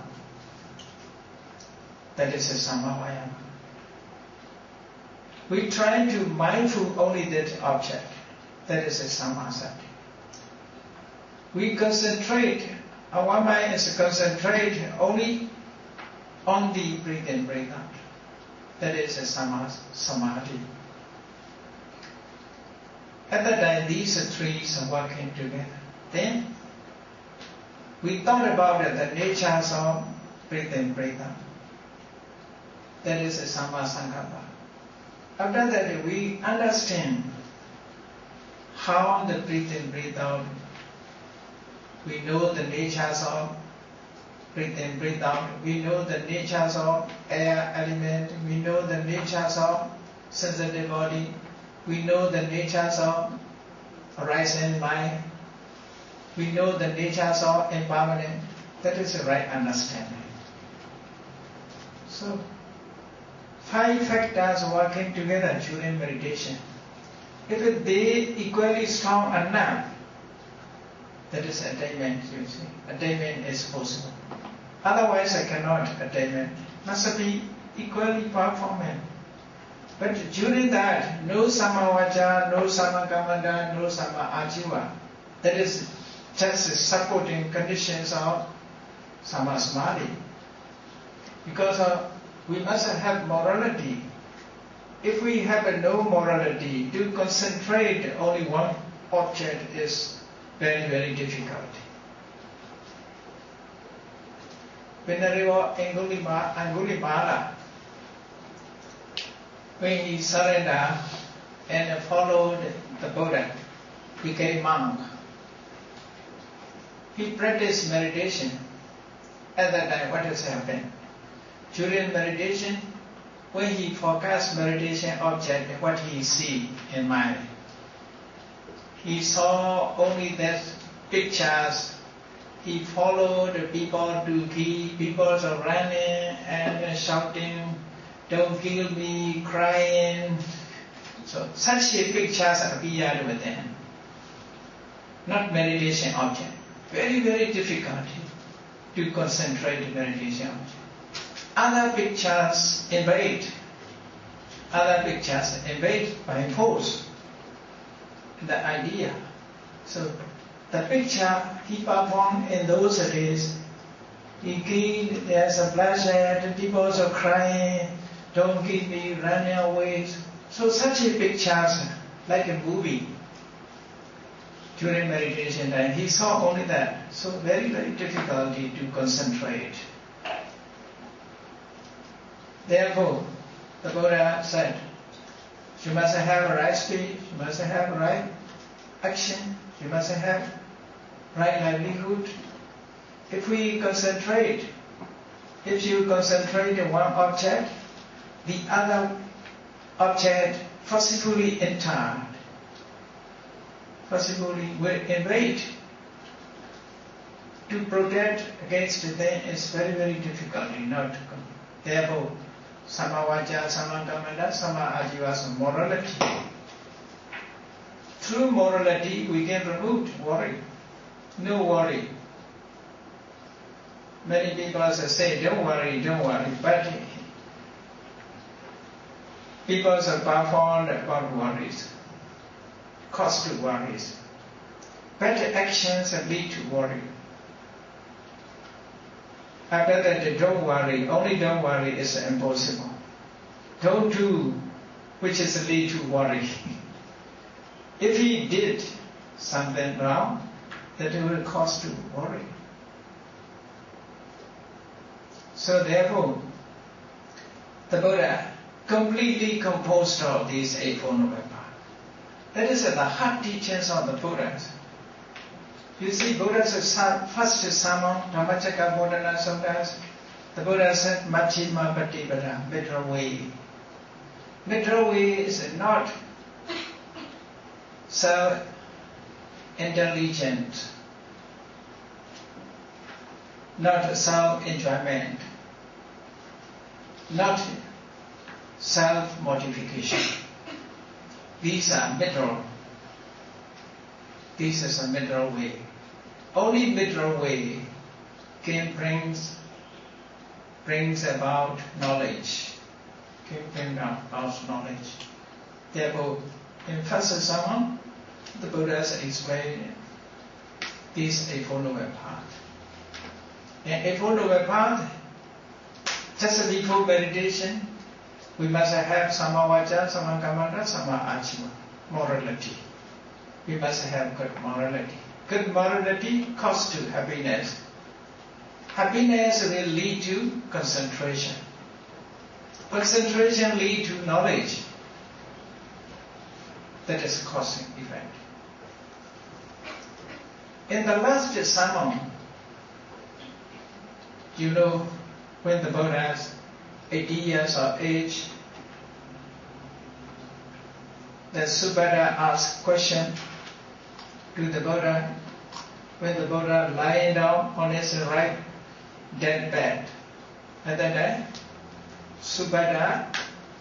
A: That is a samma vayama. We try to mindful only that object. That is a samasati. We concentrate, our mind is concentrated only on the breathe in, breathe out. That is a samadhi. At that time, these three are working together. Then, we thought about the natures of breathe in, breathe out. That is a sammasankappa. After that, we understand how the breathe in, breathe out. We know the natures of breathe in, breathe out. We know the natures of air element. We know the natures of sensitive body. We know the natures of arising mind. We know the natures of impermanent. That is the right understanding. So, 5 factors working together during meditation. If they equally strong enough, that is attainment, you see. Attainment is possible. Otherwise, I cannot attainment. Must be equally performant. But during that, no samavacha, no samakamanda, no samaajiva. That is just supporting conditions of samasmadi. Because we must have morality. If we have no morality, to concentrate only one object is very, very difficult. Venerable Angulimala, when he surrendered and followed the Buddha, became monk. He practiced meditation. At that time, what has happened? During meditation, when he focused meditation object, what he see in mind? He saw only that pictures. He followed the people to kill. People are running and shouting, "Don't kill me!" crying. So such pictures appeared with him. Not meditation object. Very, very difficult to concentrate meditation object. Other pictures invade. By force the idea. So the picture he performed in those days, he killed, there's a bloodshed, people are crying, "Don't kill me," running away. So such a pictures, like a movie. During meditation time, he saw only that. So very, very difficulty to concentrate. Therefore, the Buddha said, you must have right speech, you must have right action, you must have right livelihood. If you concentrate on one object, the other object forcibly entered, forcibly will invade. To protect against them is very, very difficult. Not therefore, samavacha, samakamanda, samaajiva, morality. Through morality, we can remove worry. No worry. Many people say, don't worry, but people are performed about worries. cause to worries. Bad actions lead to worry. After that, don't worry. Only don't worry is impossible. Don't do, which is lead to worry. If he did something wrong, that it will cause to worry. So therefore, the Buddha completely composed of these Eightfold Noble Paths. That is the heart teachings of the Buddhas. You see, Buddha's first sermon, Dhammacakkappavattana Sutta, the Buddha said, Majjhima Patipada, middle way. Middle way is not self-intelligent, not self-enjoyment, not self-mortification. These are middle. This is a middle way. Only middle way can brings about knowledge. Can bring about knowledge. Therefore, in first sermon, the Buddhas explained this Eightfold Noble Path. And Eightfold Noble Path, just before meditation, we must have Samma Vacca, Samma Kammanta, Samma Ajiva, morality. We must have good morality. Good morality causes to happiness. Happiness will lead to concentration. Concentration leads to knowledge. That is causing effect. In the last sermon, you know, when the Buddha is 80 years of age, the Subhadra asked question to the Buddha when the Buddha lying down on his right deathbed. At that time, Subhadra,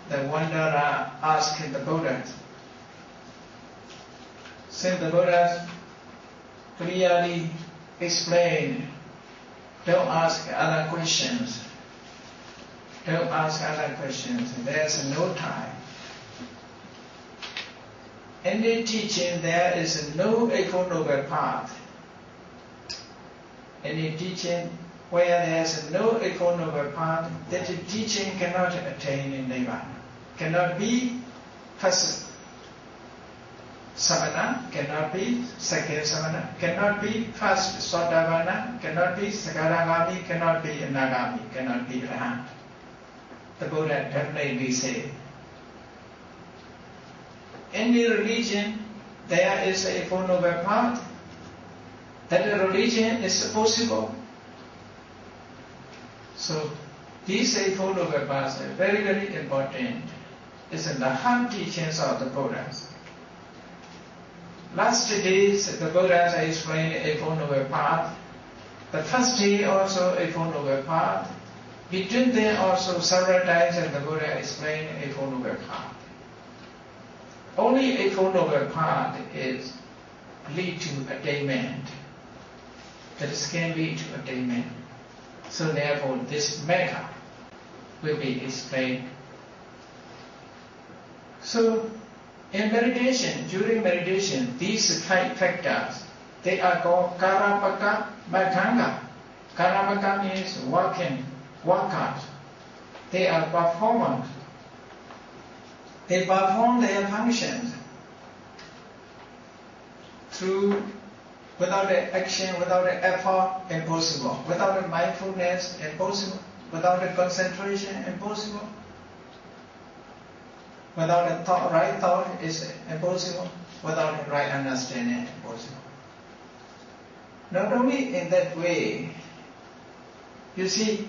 A: the wanderer, asked the Buddha, since the Buddha clearly explained, don't ask other questions. Don't ask other questions. There's no time. In the teaching, there is no Eightfold Noble Path. In the teaching, where there is no Eightfold Noble Path, that the teaching cannot attain in Nibbana. Cannot be first Samana, cannot be second Samana, cannot be first Sotapanna, cannot be Sakaragami, cannot be Anagami, cannot be Arahant. The Buddha definitely said. In the religion, there is a Eightfold Noble Path. That the religion is possible. So, these Eightfold Noble Paths are very, very important. It's in the heart teachings of the Buddhas. Last days, the Buddhas explained Eightfold Noble Path. The first day also Eightfold Noble Path. Between them also several times the Buddha explained Eightfold Noble Path. Only Eightfold Noble Path is lead to attainment. That can lead to attainment. So therefore this matter will be explained. So in meditation, during meditation, these 5 factors, they are called Karapaka Bhatanga. Karapaka means working, workers. They are performers. They perform their functions through, without the action, without the effort, impossible. Without the mindfulness, impossible. Without the concentration, impossible. Without the thought, right thought is impossible. Without the right understanding, impossible. Not only in that way, you see,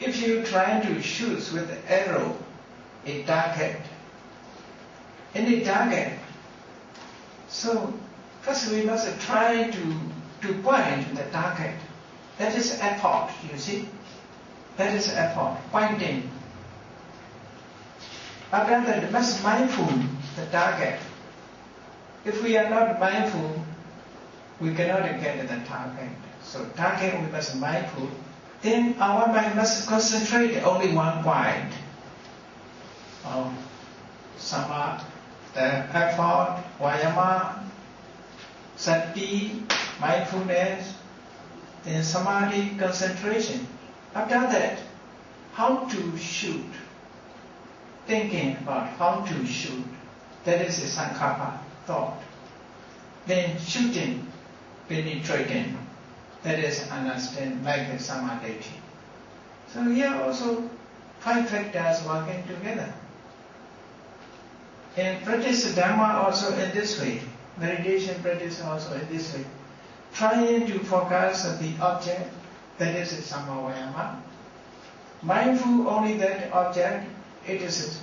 A: if you try to shoot with an arrow a target, in a target, so first we must try to point the target. That is effort, you see. That is effort, pointing. After that, we must mindful the target. If we are not mindful, we cannot get the target. So target we must mindful. Then our mind must concentrate only one point. Samma the effort, vayama, sati, mindfulness, then samadhi, concentration. After that, how to shoot, thinking about how to shoot, that is a sankappa, thought. Then shooting, penetrating, that is understand, like a samadhi. So here also 5 factors working together. And practice Dhamma also in this way. Meditation practice also in this way. Trying to focus on the object, that is Sammavayama. Mindful only that object, it is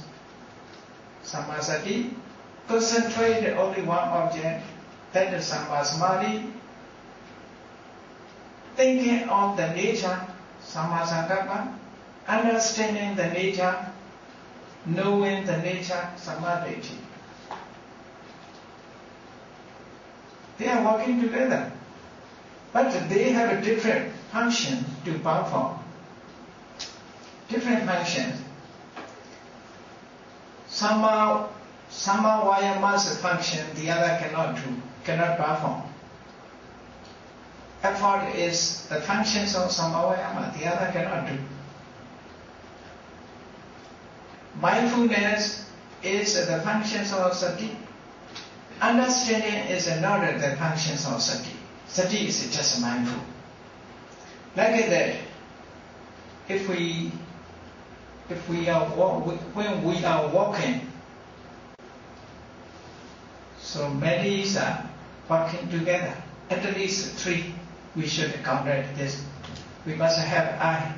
A: Sammasati. Concentrate only one object, that is Sammasamadhi. Thinking of the nature, Sammasankappa. Understanding the nature, knowing the nature, Samadhi. They are working together, but they have a different function to perform. Different functions. Sammavayama's function, the other cannot do, cannot perform. Effort is the functions of Sammavayama, the other cannot do. Mindfulness is the functions of sati. Understanding is not the functions of sati. Sati is just mindful. Like that, when we are walking, so many are working together. At least 3, we should accommodate this. We must have eye.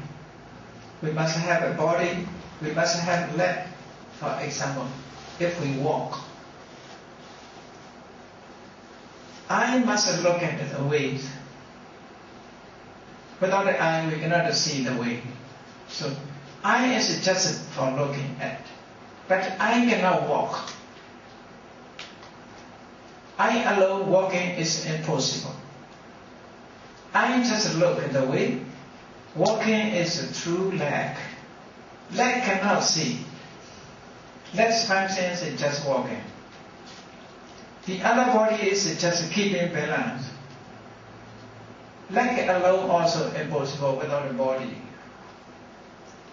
A: We must have a body. We must have leg. For example, if we walk, eye must look at the way. Without the eye, we cannot see the way. So, eye is just for looking at. But eye cannot walk. Eye alone walking is impossible. Eye just look at the way. Walking is through leg. Leg cannot see. Leg's function is just walking. The other body is just keeping balance. Leg alone also impossible without a body.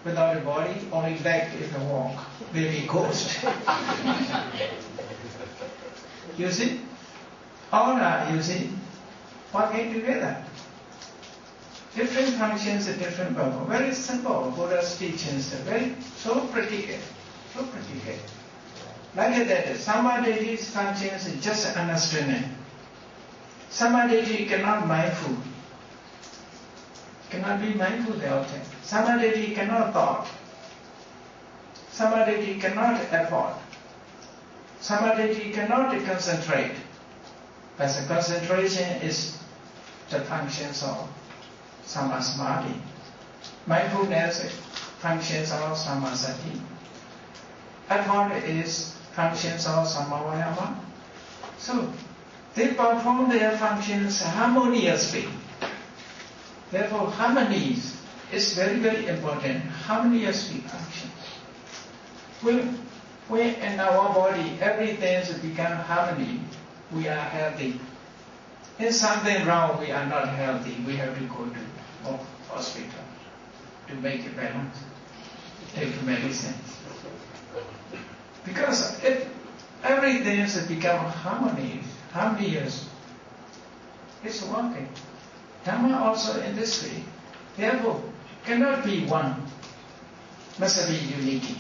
A: Without a body, only leg is a walk. Maybe ghost. You see? All are, you see, working together. Different functions, different purpose. Very simple. Buddha's teachings are very so practical. So practical. Like that, Samadhi's functions is just understanding. Samadhi cannot mindful. Cannot be mindful the object. Samadhi cannot thought. Samadhi cannot effort. Samadhi cannot concentrate. But the concentration is the functions of Sammasamadhi. Mindfulness functions of Sammasati. Effort is functions of Sammavayama. So, they perform their functions harmoniously. Therefore, harmony is very, very important. Harmoniously functions. When in our body everything has become harmony, we are healthy. If something wrong, we are not healthy. We have to go to hospital to make it balance. Take medicine. Because if everything has become harmonious, it's working. Dhamma also in this way. Therefore, cannot be one. Must be unity.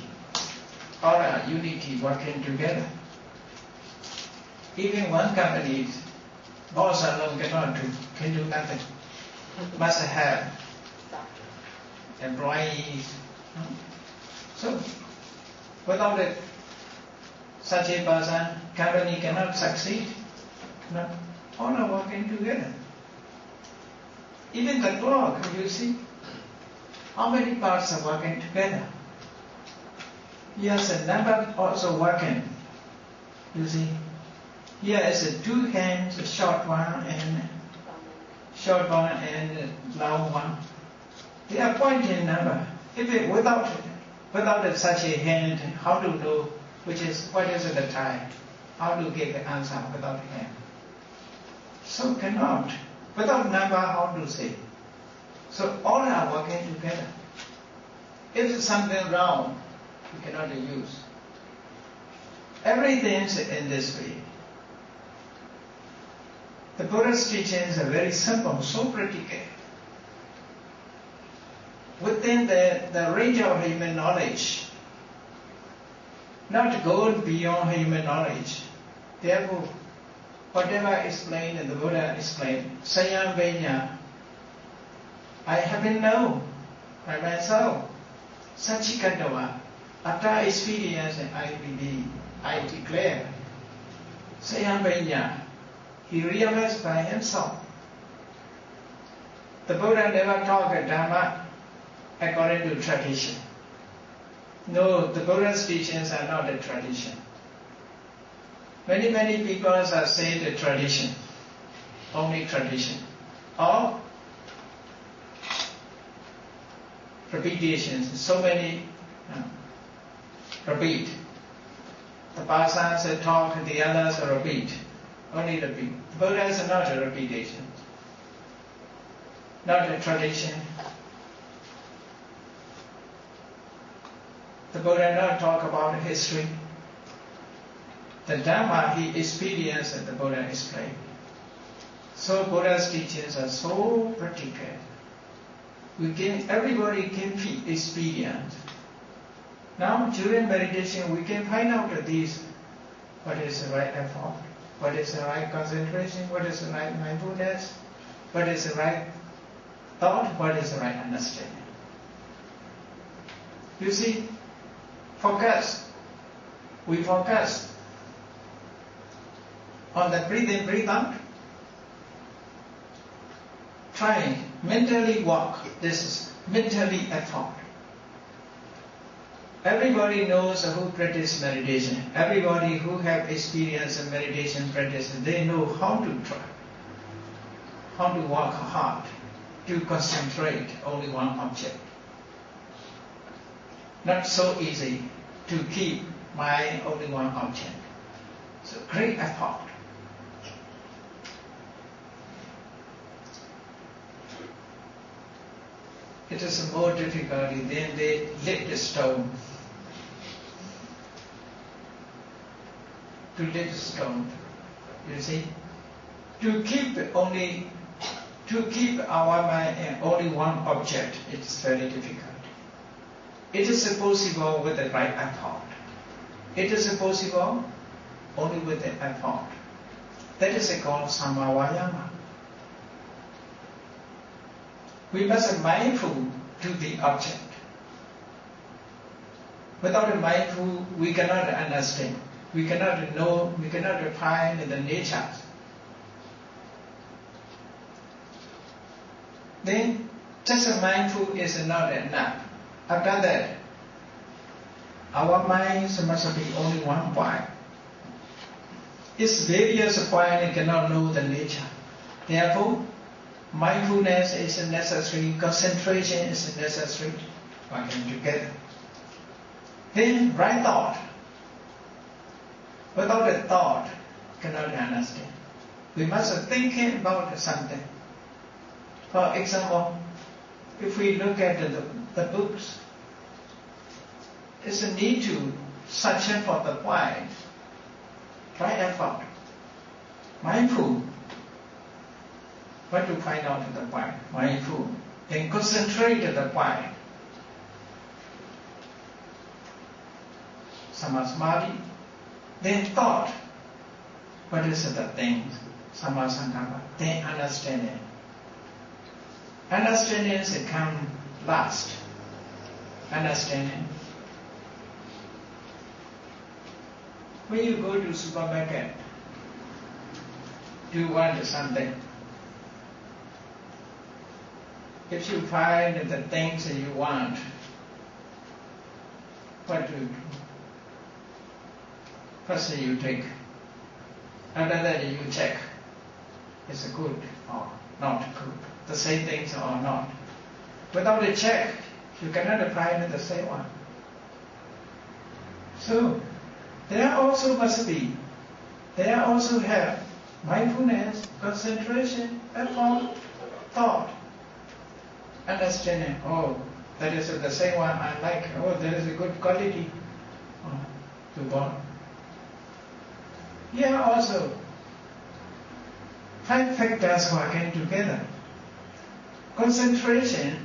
A: All are unity working together. Even one company, boss alone can do nothing. Must have employees. So, without it, such a person, company cannot succeed. No. All are working together. Even the clock, you see, how many parts are working together? Yes, a number also working. You see, here is a 2 hands, a short one and long one. They are pointing number. If it, without such a hand, how to know what is the time? how to give the answer without him. So cannot. Without number, how to say? So all are working together. If something wrong, you cannot use. Everything is in this way. The Buddha's teachings are very simple, so practical. Within the range of human knowledge, not going beyond human knowledge. Therefore, whatever explained in the Buddha explained, Sayam Venya, I haven't known by myself. Sachikandava, after experience and I believe, I declare. Sayam Venya, he realized by himself. The Buddha never taught Dhamma according to tradition. No, the Buddha's teachings are not a tradition. Many people are saying the tradition, only tradition, or repetitions. So many repeat. The Pasans talk, the others repeat, only repeat. The Buddha is not a repetition, not a tradition. The Buddha not talk about history. The Dhamma he experienced and the Buddha explained. So Buddha's teachings are so practical. Everybody can experience. Now during meditation we can find out these, what is the right effort, what is the right concentration, what is the right mindfulness, what is the right thought, what is the right understanding. You see, focus. We focus on the breathe in, breathe out. Try mentally walk. This is mentally effort. Everybody knows who practice meditation. Everybody who have experience in meditation practice, they know how to try, how to work hard, to concentrate only one object. Not so easy to keep mind only one object. So great effort. It is more difficult than they lift the stone. To lift the stone, you see, to keep our mind in only one object, it is very difficult. It is possible with the right effort. It is possible only with the effort. That is called Samavayama. We must be mindful to the object. Without a mindful, we cannot understand. We cannot know, we cannot find the nature. Then, just a mindful is not enough. After that, our minds must be only one point. Its various points cannot know the nature. Therefore, mindfulness is necessary, concentration is necessary, working together. Then, right thought. Without a thought, cannot understand. We must think about something. For example, if we look at the books, there's a need to search for the point. Try effort. Mindful. What to find out the point? Mindful. Then concentrate at the point. Samasmadi. Then thought. What is the thing? Samasankappa. Then understanding. Understanding come last. Understanding. When you go to supermarket, do you want something? If you find the things that you want, what do you do? First you take. After that you check. Is it good or not good? The same things or not. Without a check, you cannot find the same one. So, there also must be They also have mindfulness, concentration, effort, thought, understanding. Oh, that is the same one I like. Oh, that is a good quality to born. Here also, 5 factors working together. Concentration,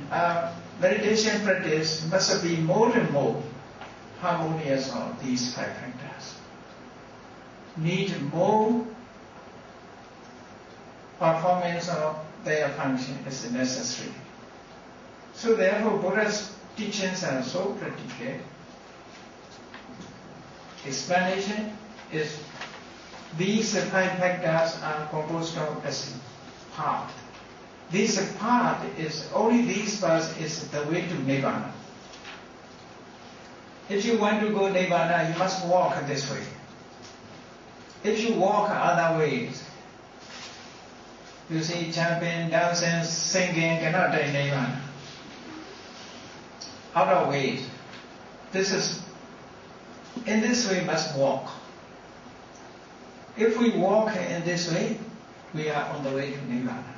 A: meditation practice must be more and more harmonious on these 5 factors. Need more performance of their function is necessary. So therefore Buddha's teachings are so practical. Explanation is these 5 factors are composed of as a path. This path is only these paths is the way to Nibbana. If you want to go Nibbana, you must walk this way. If you walk other ways, you see jumping, dancing, singing cannot take Nibbana. Other ways. In this way must walk. If we walk in this way, we are on the way to Nibbana.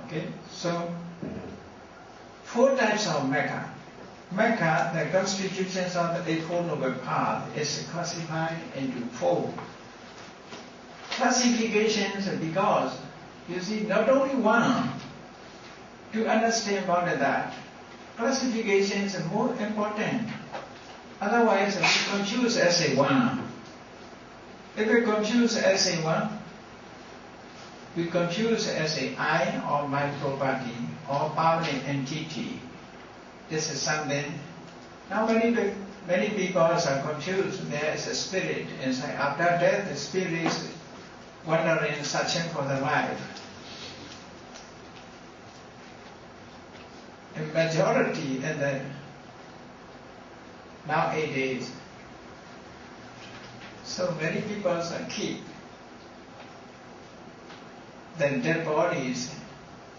A: Okay, so 4 types of Magga. Magga, the constitutions of the Eightfold Noble Path, is classified into 4 classifications because, you see, not only one, to understand about that, classifications are more important. Otherwise, we confuse as a one. If we confuse as a one, we confuse as a I or my property or permanent entity. This is something. Now many people are confused. There is a spirit inside. After death, the spirit is wandering, searching for the life. In majority, in the nowadays, so many people keep the dead bodies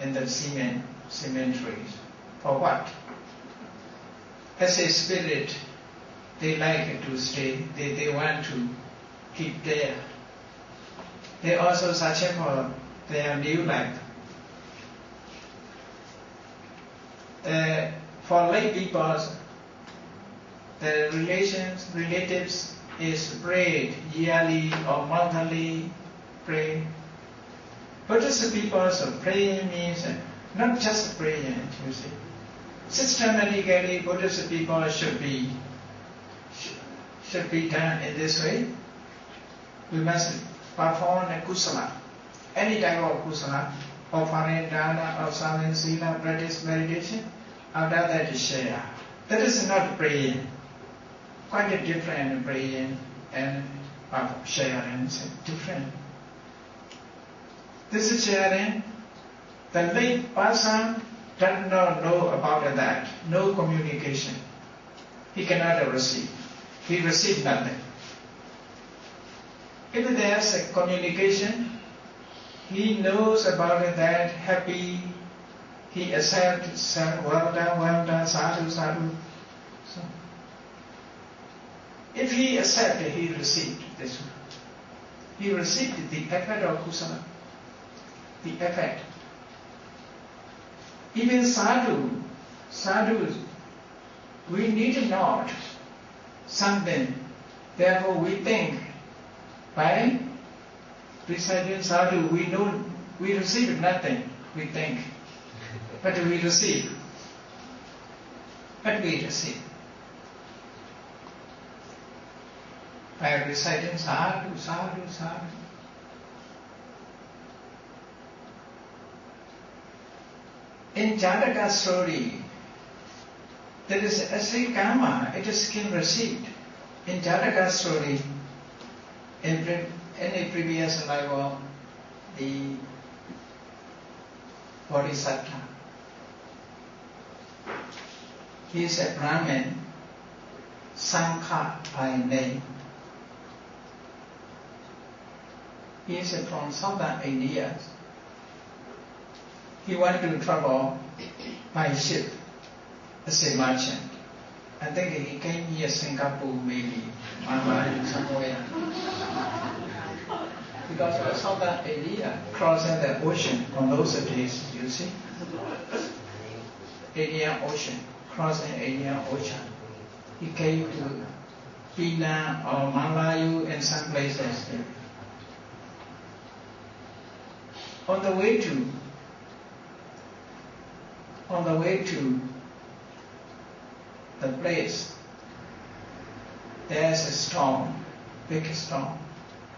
A: in the cemeteries. For what? As a spirit, they like to stay. They want to keep there. They also searching for their new life. For lay people, the relatives is prayed yearly or monthly pray. Buddhist people, praying means not just praying, you see. Systematically, Buddhist people should be done in this way. We must perform a kusala, any type of kusala, offering dana, observing sila, practice meditation. After that is share. That is not praying. Quite a different praying and sharing is different. This is sharing. The lay person does not know about that. No communication. He cannot receive. He receives nothing. If there is a communication, he knows about that, happy, he accepts, well done, sadhu, sadhu. So, if he accepted, he received this one. He received the effect of kusala. The effect. Even sadhus, we need not something. Therefore, we think by reciting sadhu, we receive nothing. We think, but we receive. But we receive by reciting sadhu, sadhu, sadhu. In Jataka's story, there is as a karma, it is skin received. In Jataka's story, in a previous life of the Bodhisattva, he is a Brahmin, Sankha by name. He is from southern India. He went to travel by ship as a merchant. I think he came here, Singapore, maybe, somewhere. because of southern area crossing the ocean on those days, you see. Indian Ocean, crossing Indian Ocean. He came to Penang or Malayu and some places. On the way to the place, there's a storm, big storm.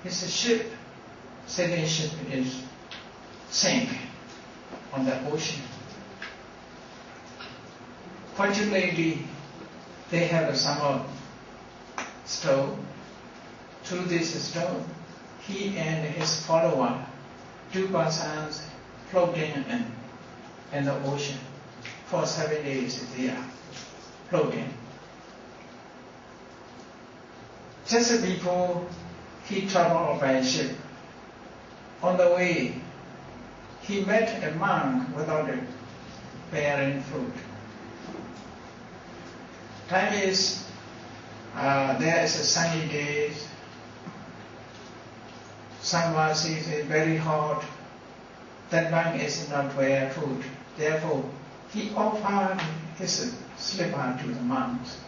A: It's a ship, sailing ship is sank on the ocean. Fortunately, they have some stone. Through this stone, he and his follower, 2 persons, floating in the ocean. For 7 days they are floating. Just before he traveled by ship, on the way, he met a monk without bearing fruit. Time is, there is a sunny day, summer season, very hot. That monk is not bear food. Therefore, he offered his slipper to the monks.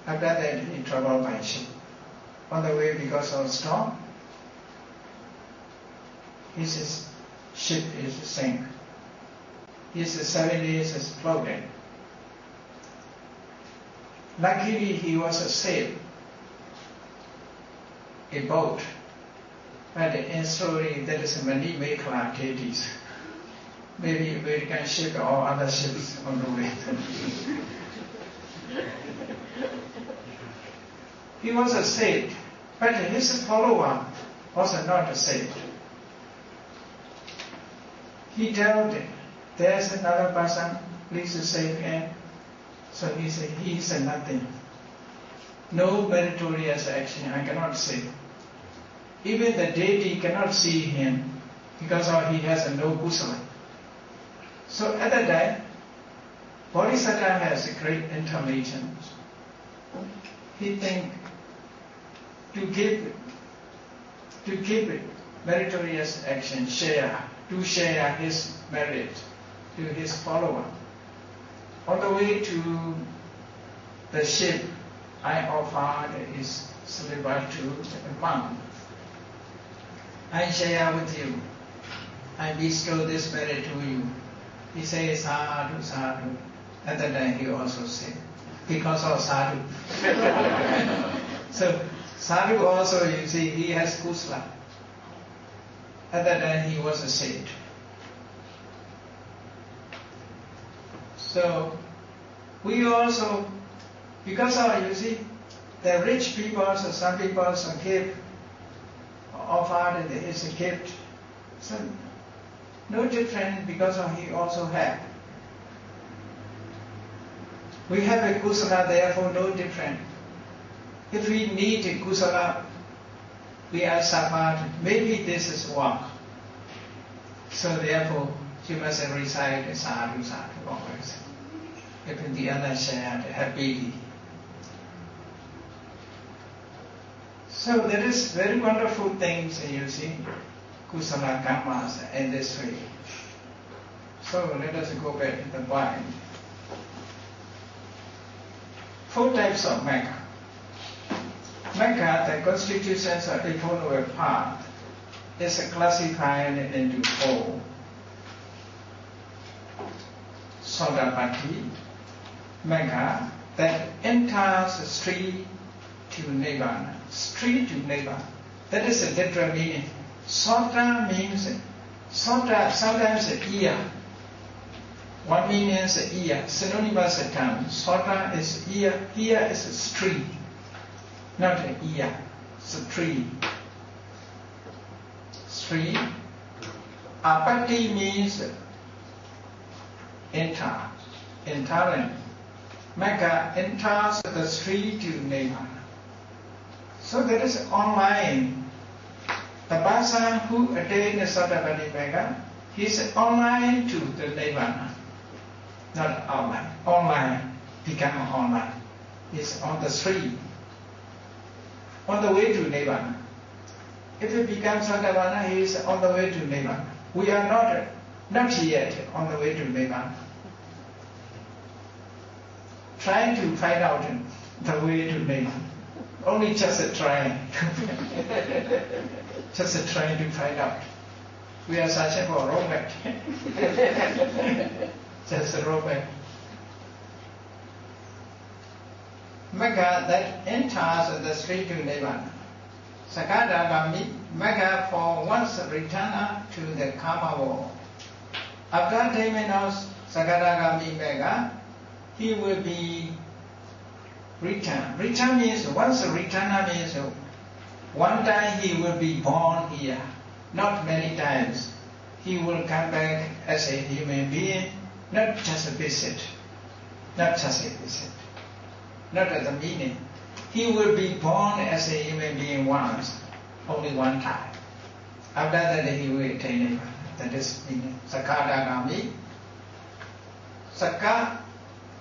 A: After that, he traveled by ship. On the way, because of storm, his ship is sank. His 7 days is floating. Luckily, he was saved. A boat. But in story, there is many Mekla Ketis. Maybe American ship or other ships on the way. He was saved, but his follower was not saved. He told them, there's another person, please save him. So he said, he is nothing. No meritorious action, I cannot save. Even the deity cannot see him because he has no kusala. So at that time, Bodhisattva has a great intelligence. He thinks to give meritorious action, to share his merit to his follower. On the way to the ship, I offered his slipper to the monk. I share with you. I bestow this merit to you. He says, sadhu, sadhu. At that time he also said, because of sadhu. So sadhu also, you see, he has kusala. At that time he was saved. So we also, because of, you see, the rich people, so some people give, offered his gift. So no different because he also had. We have a kusala, therefore no different. If we need a kusala, we are suffered. Maybe this is work. So therefore, you must recite sadhu, sadhu always. If the other shared happily. So there is very wonderful things you see, kusala karmas in this way. So let us go back to the point. 4 types of Magga. Magga, the constitutions of the follower path, is classified into 4. Sodapatti, Magga, that enters straight to Nirvana. Straight to Nirvana. That is a literal meaning. Soda means, soda sometimes ear. One meaning is ear, synonymous term. Soda is ear, here is a street, not an ear, it's a tree. Street. Apatti means enter, entering. Magga enters the street to Nirvana. So that is online. The person who attains Sotapanni Magga, he is online to the Nirvana. Not online. Online, become online. It's on the street. on the way to Nirvana. If he becomes Sotapanna, he is on the way to Nirvana. We are not yet on the way to Nirvana. Trying to find out the way to Nirvana. Only just trying. Just trying to find out. We are searching for a roadmap. Just a roadmap. Magga that enters the street to Nirvana. Sakadagami, Magga for once return to the karma world. After attainment of Sakadagami Magga, he will be return. Return means, once a returner means, one time he will be born here, not many times. He will come back as a human being, not just a visit. Not just a visit. Not as a meaning. He will be born as a human being once, only one time. After that he will attain it. That is meaning. Sakadagami. Sakka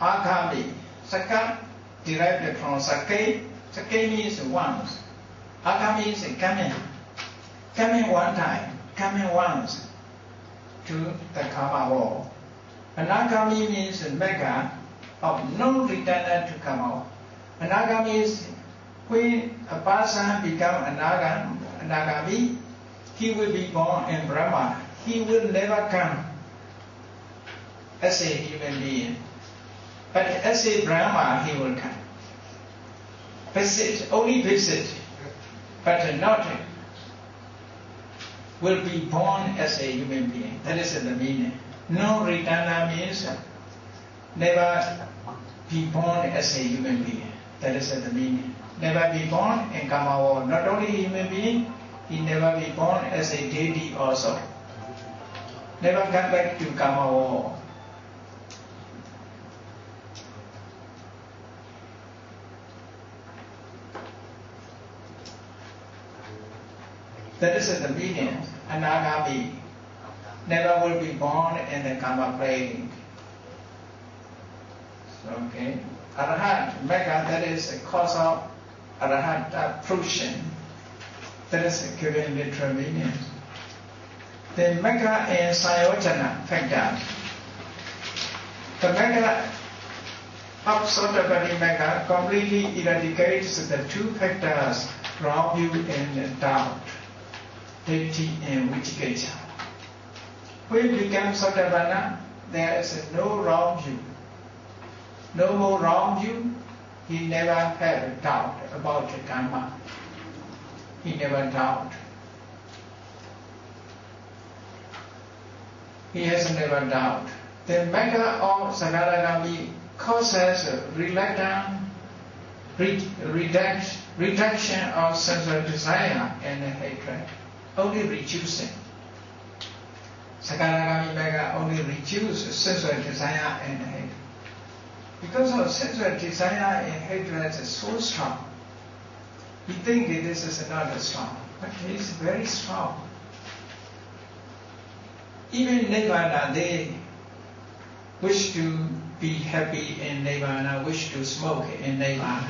A: Agami. Sakka derived from Sake. Sake means once. Agami means coming. Coming one time. Coming once to the karma world. Anagami means Magga of no returner to come out. Anagami is when a person becomes Anagami, he will be born in Brahma. He will never come as a human being. But as a Brahma, he will come. Visit, only visit, but not will be born as a human being. That is the meaning. No returner means never be born as a human being. That is the meaning. Never be born in karma world. Not only human being, he never be born as a deity also. Never come back to karma world. That is the meaning. Anagami never will be born in the karma plane. Okay. Arhat, Magga, that is a cause of Arhat fruition. That is given literal meaning. Then Magga and Sayojana factor. The Magga of Sotapanna Magga completely eradicates the two factors, wrong view and doubt, deity and vicikiccha. When it becomes Sotapanna, there is no wrong view. No more wrong view. He never had a doubt about the karma. He never doubt. He has never doubt. The Magga of Sakadagami causes reduction of sensual desire and hatred, only reducing. Sakadagami Magga only reduces sensual desire and hatred. Because of sensual desire and hatred is so strong, we think this is not strong, but it is very strong. Even Nirvana, they wish to be happy in Nirvana, wish to smoke in Nirvana.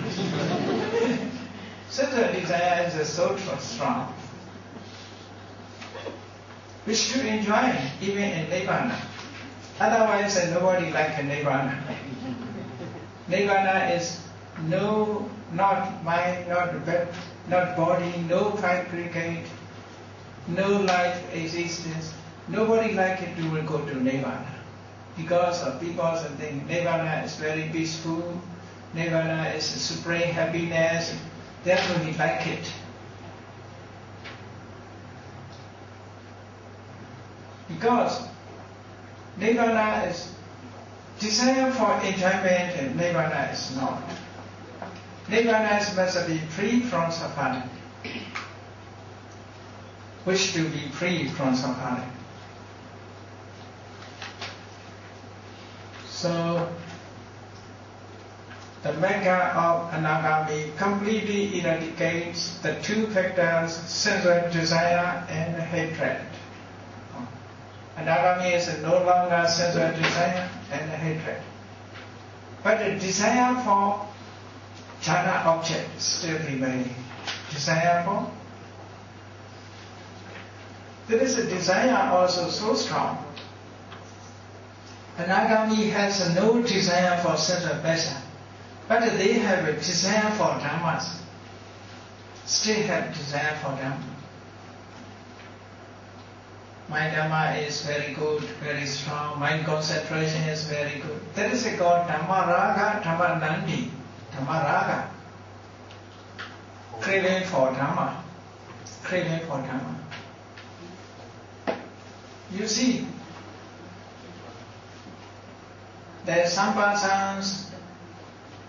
A: Sensual desire is so strong. Wish to enjoy even in Nirvana. Otherwise, nobody like Nirvana. Nirvana is not mind, not body, no fabricate, no life existence. Nobody like it will go to Nirvana. Because of people think Nirvana is very peaceful, Nirvana is supreme happiness, therefore we like it. Because Nirvana is desire for enjoyment and Nirvana is not. Nirvana must be free from suffering. Wish to be free from suffering. So, the Magga of Anagami completely eradicates the two factors, sensual desire and hatred. Anagami is no longer sensual desire and hatred. But the desire for jhana object still remaining. desire for? There is a desire also so strong. Anagami has no desire for sensual pleasure, but they have a desire for dhammas. Still have desire for dhamma. My dhamma is very good, very strong. My concentration is very good. That is called dhamma raga, dhamma nandi, dhamma raga. Craving for dhamma, craving for dhamma. You see, there are some persons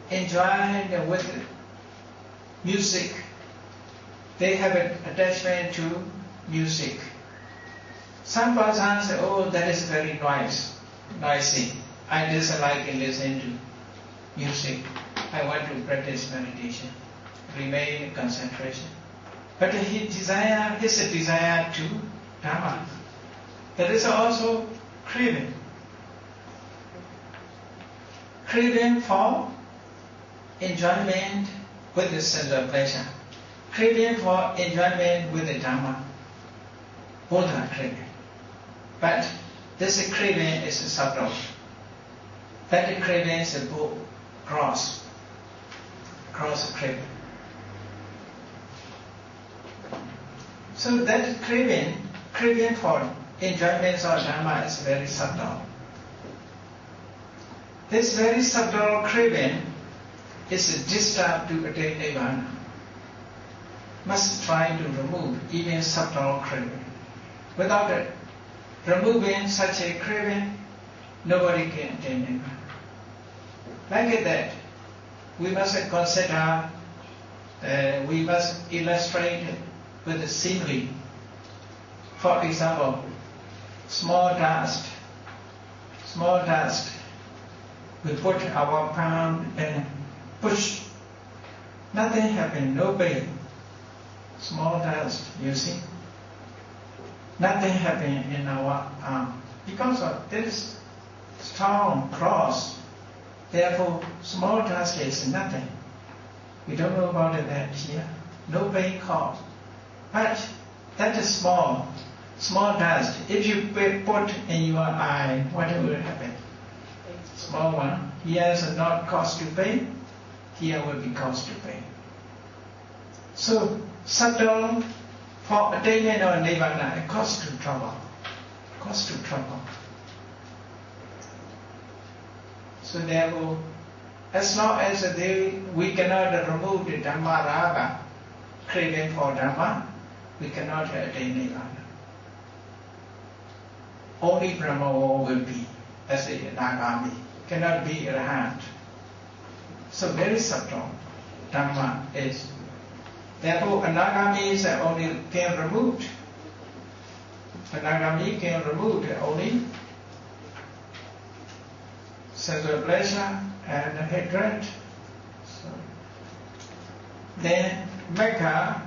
A: enjoying with music. They have an attachment to music. Some persons say, oh, that is very noisy. I dislike listening to music. I want to practice meditation, remain in concentration. But his desire to Dhamma. There is also craving. Craving for enjoyment with the sense of pleasure. Craving for enjoyment with the Dhamma. Both are craving. But this craving is subtle. That craving is a cross craving. So that craving for enjoyment of Dhamma is very subtle. This very subtle craving is disturbed to attain Nibbana. Must try to remove even subtle craving. Without it, removing such a craving, nobody can attain Nibbana. Like that, we must consider, we must illustrate with a simile. For example, small dust. We put our palm and push. Nothing happens, no pain. Small dust, you see. Nothing happens in our arm because of this strong cross. Therefore, small dust is nothing. We don't know about that here. No pain caused. But that is small dust. If you put in your eye, what will happen? Small one. Here is not caused to pain. Here will be caused to pain. So, subtle for attainment of Nibbana, it costs to trouble. So therefore, as long as we cannot remove the Dhamma raga, craving for Dhamma, we cannot attain Nibbana. Only Brahma will be as a Nagami, cannot be Arahant. So very subtle Dhamma is. Therefore, Anagami is only can remove. Anagami can remove only sensual pleasure and hatred. So, then Mekha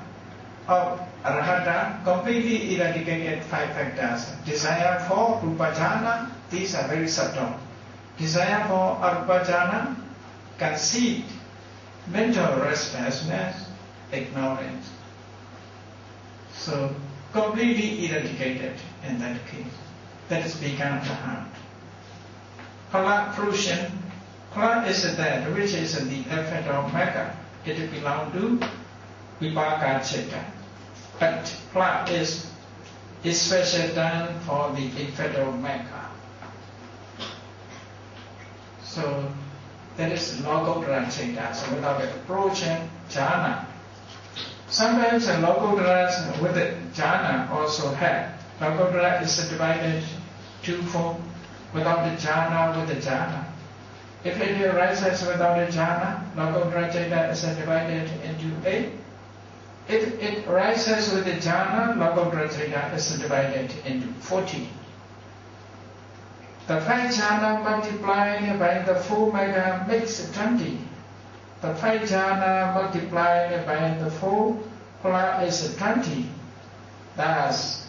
A: of Arahata completely eradicated 5 factors. Desire for Rupajana, these are very subtle. Desire for Arupajana, conceit, mental restlessness, ignorance. So completely eradicated in that case. That is become the heart. Phala fruition. Phala is that which is the effect of Mekha. It belongs to Vipaka Chitta. But Phala is special done for the effect of Mekha. So that is Lokottara Chitta. So without approaching jhana. Sometimes a Lokottara with the jhana also have. Lokottara is divided two forms, without the jhana, with the jhana. If it arises without the jhana, Lokottara Chitta is divided into 8. If it arises with the jhana, Lokottara Chitta is divided into 14. The 5 jhana multiplied by the 4 mega makes 20. The 5 jhana multiplied by the 4 plus 20. Thus,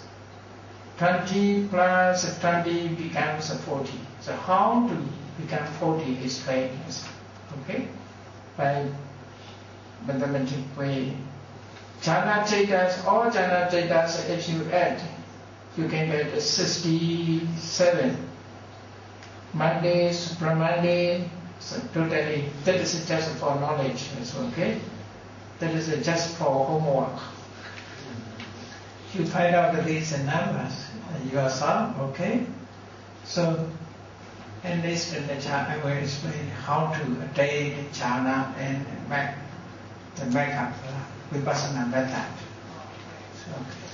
A: 20 plus 20 becomes 40. So how to become 40 is famous. Okay? By mathematical way. Jhana Chetas, all Jhana Chetas, if you add, you can get 67. Monday, Supramande, so totally, that is just for knowledge, okay? That is just for homework. You find out these numbers yourself, okay? So, in this lecture, I will explain how to attain jhana and the makeup Vipassana method. So, okay.